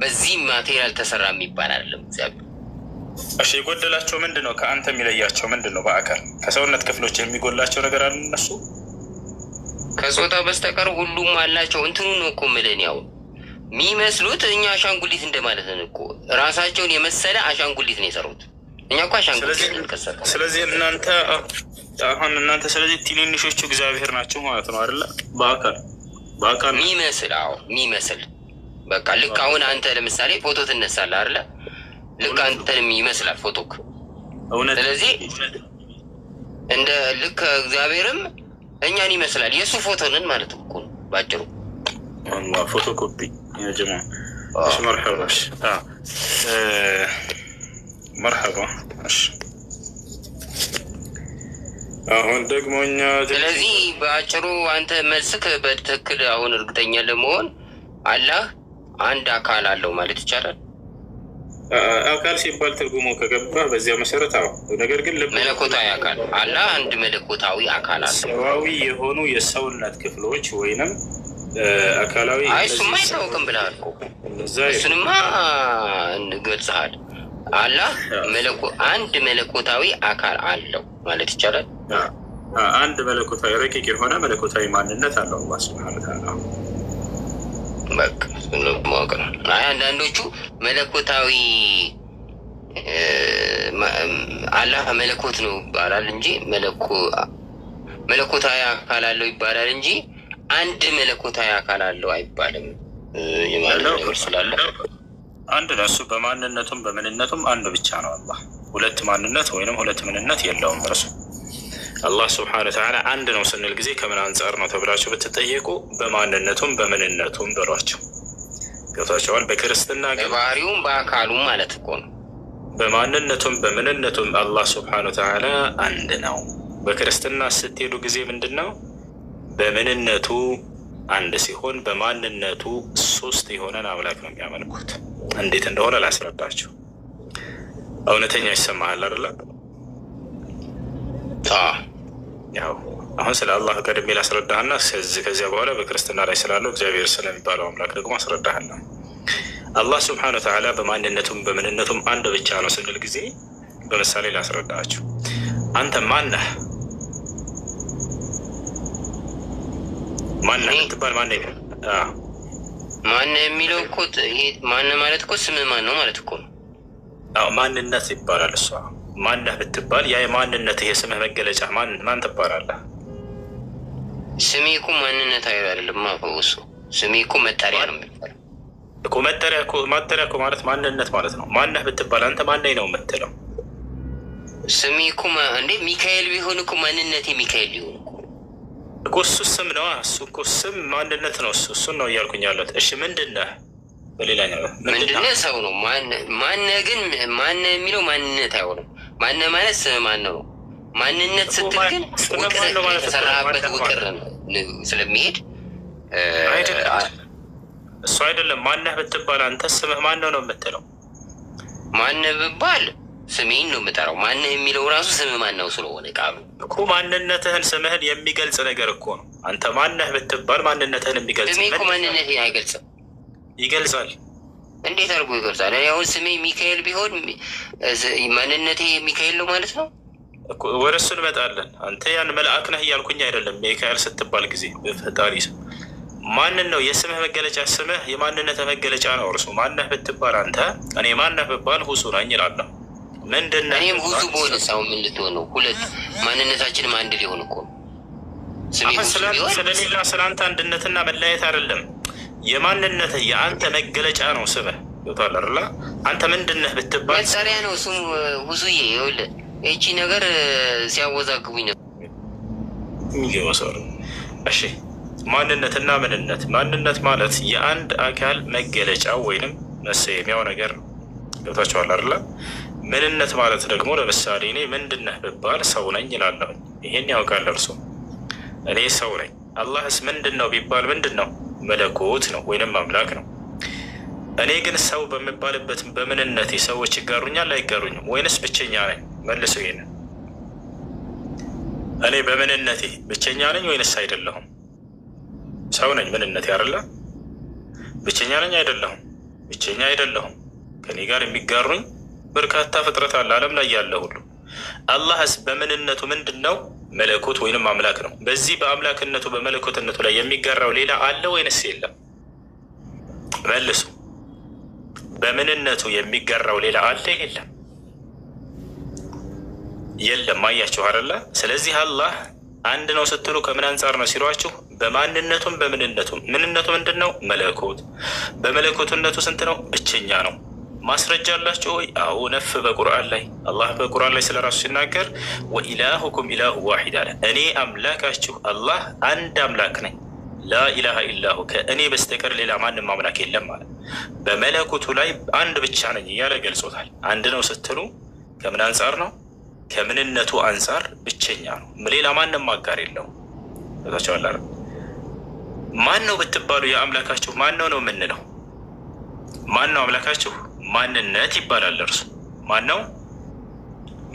በዚህ ማቴሪያል ተሰራ የሚባል አይደለም እግዚአብሔር። እሺ የጎደላቸው ምንድን ነው? ከአንተ የሚለያቸው ምንድን ነው? በአካል ከሰውነት ክፍሎች የሚጎላቸው ነገር አለ እነሱ ከጾታ በስተቀር ሁሉም አላቸው። እንትኑ ነው እኮ ምልን ያው የሚመስሉት እኛ አሻንጉሊት እንደማለት ነው እኮ። ራሳቸውን የመሰለ አሻንጉሊት ነው የሰሩት። እኛ እኮ አሻንጉሊት እንከሰረ። ስለዚህ እናንተ ስለዚህ ትንንሾቹ እግዚአብሔር ናቸው ማለት ነው አይደለ? በአካል የሚመስል የሚመስል በቃ ልክ አሁን አንተ ለምሳሌ ፎቶ ትነሳለህ አይደለ? ልክ አንተንም ይመስላል ፎቶክ። እውነት። ስለዚህ እንደ ልክ እግዚአብሔርም እኛን ይመስላል። የእሱ ፎቶ ነን ማለት እኮ ነው ባጭሩ። ፎቶኮፒ ጀማ መርሐባ መርሐባ። አሁን ደግሞ እኛ ስለዚህ በአጭሩ አንተ መልስክ በትክክል አሁን እርግጠኛ ለመሆን አላህ አንድ አካል አለው ማለት ይቻላል። አካል ሲባል ትርጉሙ ከገባ በዚያ መሰረት አዎ። ነገር ግን መለኮታዊ አካል አላህ አንድ መለኮታዊ አካል አለው። ሰዋዊ የሆኑ የሰውነት ክፍሎች ወይንም አካላዊ እሱማ አይታወቅም ብለሃል እኮ እሱንማ እንገልጽሃል። አላህ አንድ መለኮታዊ አካል አለው ማለት ይቻላል። አንድ መለኮታዊ ረቂቅ የሆነ መለኮታዊ ማንነት አለው አላህ ሱብሓነሁ ወተዓላ። በቃ ማወቅ ነው። አንዳንዶቹ መለኮታዊ አላህ መለኮት ነው ይባላል እንጂ መለኮታዊ አካል አለው ይባላል እንጂ አንድ መለኮታዊ አካል አለው አይባልም። ስላለ አንድ ነው እሱ። በማንነቱም በምንነቱም አንድ ብቻ ነው አላህ። ሁለት ማንነት ወይንም ሁለት ምንነት የለውም እርሱ። አላህ ስብሐነሁ ወተዓላ አንድ ነው ስንል ጊዜ ከምን አንጻር ነው ተብላችሁ ብትጠየቁ በማንነቱም በምንነቱም በሏቸው። ገብቷቸዋል። በክርስትና በባህሪውም በአካሉም ማለት እኮ ነው። በማንነቱም በምንነቱም አላህ ስብሐነሁ ወተዓላ አንድ ነው። በክርስትና ስትሄዱ ጊዜ ምንድን ነው? በምንነቱ አንድ ሲሆን በማንነቱ ሶስት የሆነን አምላክ ነው የሚያመልኩት። እንዴት እንደሆነ ላስረዳችሁ። እውነተኛ ይሰማሃል አይደለ? ያው አሁን ስለ አላህ ቀድሜ ላስረዳህና ከዚያ በኋላ በክርስትና ላይ ስላለው እግዚአብሔር ስለሚባለው አምላክ ደግሞ አስረዳሃለሁ። አላህ ስብሐነሁ ወተዓላ በማንነቱም በምንነቱም አንድ ብቻ ነው ስንል ጊዜ በምሳሌ ላስረዳችሁ። አንተ ማነህ? ማነህ ትባል ማነህ? ማነህ የሚለው እኮ ይሄ ማነህ ማለት እኮ ስምህ ማን ነው ማለት እኮ ነው። ማንነት ይባላል እሷ። ማነህ ብትባል ያ የማንነት የስምህ መገለጫ ማን ትባላለህ? ስሜ እኮ ማንነት አይደለም እሱ ስሜ እኮ መጠሪያ ነው የሚባለው እኮ። መጠሪያ እኮ ማለት ማንነት ማለት ነው። ማነህ ብትባል አንተ ማነኝ ነው የምትለው። ስሜ እኮ እንዴ ሚካኤል ቢሆን እኮ ማንነቴ ሚካኤል ሊሆን እኮ እሱ ስም ነው። እሱ እኮ ስም ማንነት ነው። እሱን ነው እያልኩኝ ያለት። እሺ ምንድነህ? በሌላኛው ምንድነህ? ሰው ነው። ማነህ ግን ማነህ የሚለው ማንነት አይሆንም። ማነህ ማለት ስም ማነው ነው። ማንነት ስትል ግን ውቅር የተሰራበት ውቅር ስለሚሄድ እሱ አይደለም። ማነህ ብትባል አንተ ስምህ ማነው ነው የምትለው። ማነህ ብባል ስሜን ነው የምጠራው። ማነህ የሚለው ራሱ ስምህ ማነው ስለሆነ ቃሉ እኮ ማንነትህን ስምህን የሚገልጽ ነገር እኮ ነው። አንተ ማነህ ብትባል ማንነትህን የሚገልጽ ስሜ እኮ ማንነቴን አይገልጽም። ይገልጻል። እንዴት አድርጎ ይገልጻል? አሁን ስሜ ሚካኤል ቢሆን ማንነቴ ሚካኤል ነው ማለት ነው እኮ። ወደ እሱ እንመጣለን። አንተ ያን መልአክ ነህ እያልኩኝ አይደለም። ሚካኤል ስትባል ጊዜ በፈጣሪ ስም ማንን ነው የስምህ መገለጫ? ስምህ የማንነትህ መገለጫ ነው እርሱ። ማነህ ብትባል አንተ እኔ ማነህ ብባል ሁሱ ነኝ እላለሁ። ምንድነው? እኔም ሁሱ በሆነ ሰው ምን ልትሆን ነው? ሁለት ማንነታችንም አንድ ሊሆን እኮ ስለሌላ ስለ አንተ አንድነትና መለያየት አይደለም። የማንነትህ የአንተ መገለጫ ነው ስምህ። ይወጣል አይደል? አንተ ምንድነህ ብትባል መጠሪያ ነው ስሙ። ሁሱዬ ይኸውልህ ይቺ ነገር ሲያወዛግቡኝ ነው የሚገባው። እሺ ማንነትና ምንነት። ማንነት ማለት የአንድ አካል መገለጫው ወይንም መሰየሚያው ነገር ነው። ገብታችኋል አይደል? ምንነት ማለት ደግሞ ለምሳሌ እኔ ምንድነህ ብባል ሰው ነኝ እላለሁ። ይሄን ያውቃል እርሱ። እኔ ሰው ነኝ። አላህስ ምንድን ነው ቢባል ምንድን ነው? መለኮት ነው ወይንም አምላክ ነው። እኔ ግን ሰው በሚባልበት በምንነቴ ሰዎች ይጋሩኛል አይጋሩኝም? ወይንስ ብቸኛ ነኝ? መልሱ ይሄን። እኔ በምንነቴ ብቸኛ ነኝ ወይንስ አይደለሁም? ሰው ነኝ ምንነቴ አይደለ? ብቸኛ ነኝ አይደለሁም? ብቸኛ አይደለሁም። ከኔ ጋር የሚጋሩኝ በርካታ ፍጥረት አለ ዓለም ላይ ያለ ሁሉ። አላህስ በምንነቱ ምንድን ነው? መለኮት ወይንም አምላክ ነው። በዚህ በአምላክነቱ በመለኮትነቱ ላይ የሚጋራው ሌላ አለ ወይንስ የለም? መልሱ። በምንነቱ የሚጋራው ሌላ አለ የለም? የለም። አያችሁ አይደለ? ስለዚህ አላህ አንድ ነው ስትሉ ከምን አንጻር ነው ሲሏችሁ፣ በማንነቱም በምንነቱም። ምንነቱ ምንድን ነው? መለኮት። በመለኮትነቱ ስንት ነው? ብቸኛ ነው። ማስረጃ አላቸው ወይ? አዎ ነፍ በቁርአን ላይ አላህ በቁርአን ላይ ስለ ራሱ ሲናገር ወኢላሁኩም ኢላሁ ዋሂድ አለ። እኔ አምላካችሁ አላህ አንድ አምላክ ነኝ፣ ላኢላሃ ኢላሁ ከእኔ በስተቀር ሌላ ማንም አምላክ የለም ማለት። በመለኮቱ ላይ አንድ ብቻ ነኝ እያለ ገልጾታል። አንድ ነው ስትሉ ከምን አንጻር ነው? ከምንነቱ አንጻር ብቸኛ ነው፣ ሌላ ማንም አጋር የለውም። ታቸዋላ ማን ነው ብትባሉ የአምላካችሁ ማን ነው ነው የምንለው? ማን ነው አምላካችሁ? ማንነት ይባላል። እርሱ ማን ነው?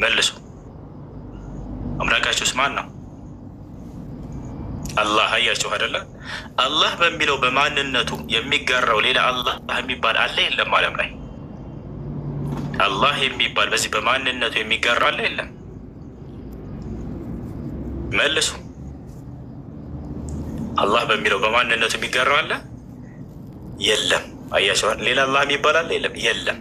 መልሱ። አምላካችሁስ ማን ነው? አላህ። አያችሁ አይደለ? አላህ በሚለው በማንነቱ የሚጋራው ሌላ አላህ የሚባል አለ የለም? ዓለም ላይ አላህ የሚባል በዚህ በማንነቱ የሚጋራ አለ የለም? መልሱ። አላህ በሚለው በማንነቱ የሚጋራው አለ የለም? አያቸዋል። ሌላ አላህ የሚባል አለ የለም? የለም።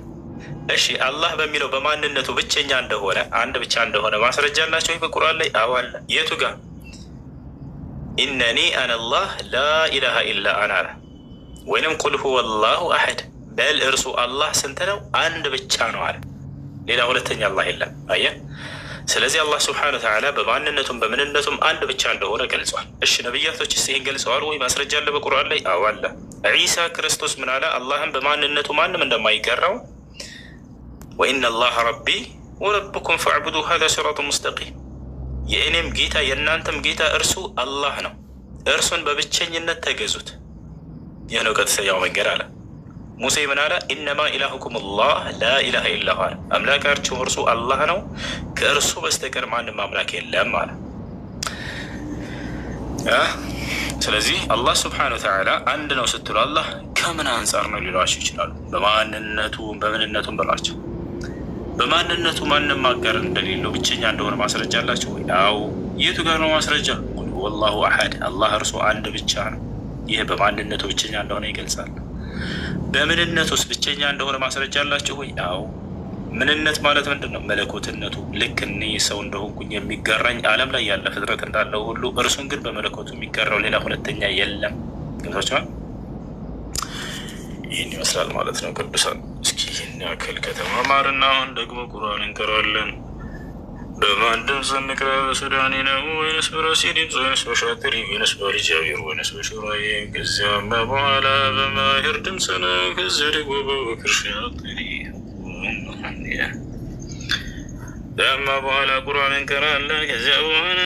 እሺ አላህ በሚለው በማንነቱ ብቸኛ እንደሆነ አንድ ብቻ እንደሆነ ማስረጃ አላቸው በቁርአን ላይ? አዎ አለ። የቱ ጋር? ኢነኒ አነላህ ላኢላሃ ኢላ አና አለ። ወይንም ቁል ሁወ ላሁ አሐድ በል እርሱ አላህ ስንት ነው? አንድ ብቻ ነው አለ። ሌላ ሁለተኛ አላህ የለም። አየ። ስለዚህ አላህ ስብሐነሁ ወተዓላ በማንነቱም በምንነቱም አንድ ብቻ እንደሆነ ገልጿል። እሺ ነቢያቶች ይህን ገልጸዋል ወይ? ማስረጃ አለ በቁርአን ላይ? አዎ አለ። ዒሳ ክርስቶስ ምን አለ? አላህም በማንነቱ ማንም እንደማይገራው ወኢነ አላህ ረቢ ወረብኩም ፈዕቡዱ ሀዛ ሲራጡ ሙስተቂም፣ የእኔም ጌታ የእናንተም ጌታ እርሱ አላህ ነው፣ እርሱን በብቸኝነት ተገዙት። ይህ ነው ቀጥተኛው መንገድ አለ። ሙሴ ምን አለ? ኢነማ ኢላሁኩም አላህ ላኢላሃ ኢላሁ አለ። አምላካችሁ እርሱ አላህ ነው፣ ከእርሱ በስተቀር ማንም አምላክ የለም አለ። ስለዚህ አላህ ስብሐነሁ ወተዓላ አንድ ነው ስትሉ አላህ ከምን አንጻር ነው ሊሏቸው ይችላሉ? በማንነቱም በምንነቱም በሏቸው። በማንነቱ ማንም አጋር እንደሌለው ብቸኛ እንደሆነ ማስረጃ አላቸው ወይ? አዎ። የቱ ጋር ነው ማስረጃ? ቁል ሁወላሁ አሐድ አላህ እርሱ አንድ ብቻ ነው። ይህ በማንነቱ ብቸኛ እንደሆነ ይገልጻል። በምንነቱ ውስጥ ብቸኛ እንደሆነ ማስረጃ አላቸው ወይ? አዎ። ምንነት ማለት ምንድን ነው? መለኮትነቱ። ልክ እኔ ሰው እንደሆንኩኝ የሚጋራኝ ዓለም ላይ ያለ ፍጥረት እንዳለው ሁሉ እርሱን ግን በመለኮቱ የሚጋራው ሌላ ሁለተኛ የለም። ገብቷችኋል? ይህን ይመስላል ማለት ነው። ቅዱሳን እስኪ ይህን ያክል ከተማማርና አሁን ደግሞ ቁርአን እንቀራለን። በማን ድምፅ እንቅራ? በሱዳኒ ነው ወይንስ በራሴ ድምፅ ወይንስ በሻትሪ ወይንስ በልጃቢር ወይንስ በሹራዬ? ከዚያማ በኋላ በማሄር ድምፅ ነው። ከዚያ ደግሞ በበክር ሻትሪ ዳማ በኋላ ቁርአን እንቀራለን። ከዚያ በኋላ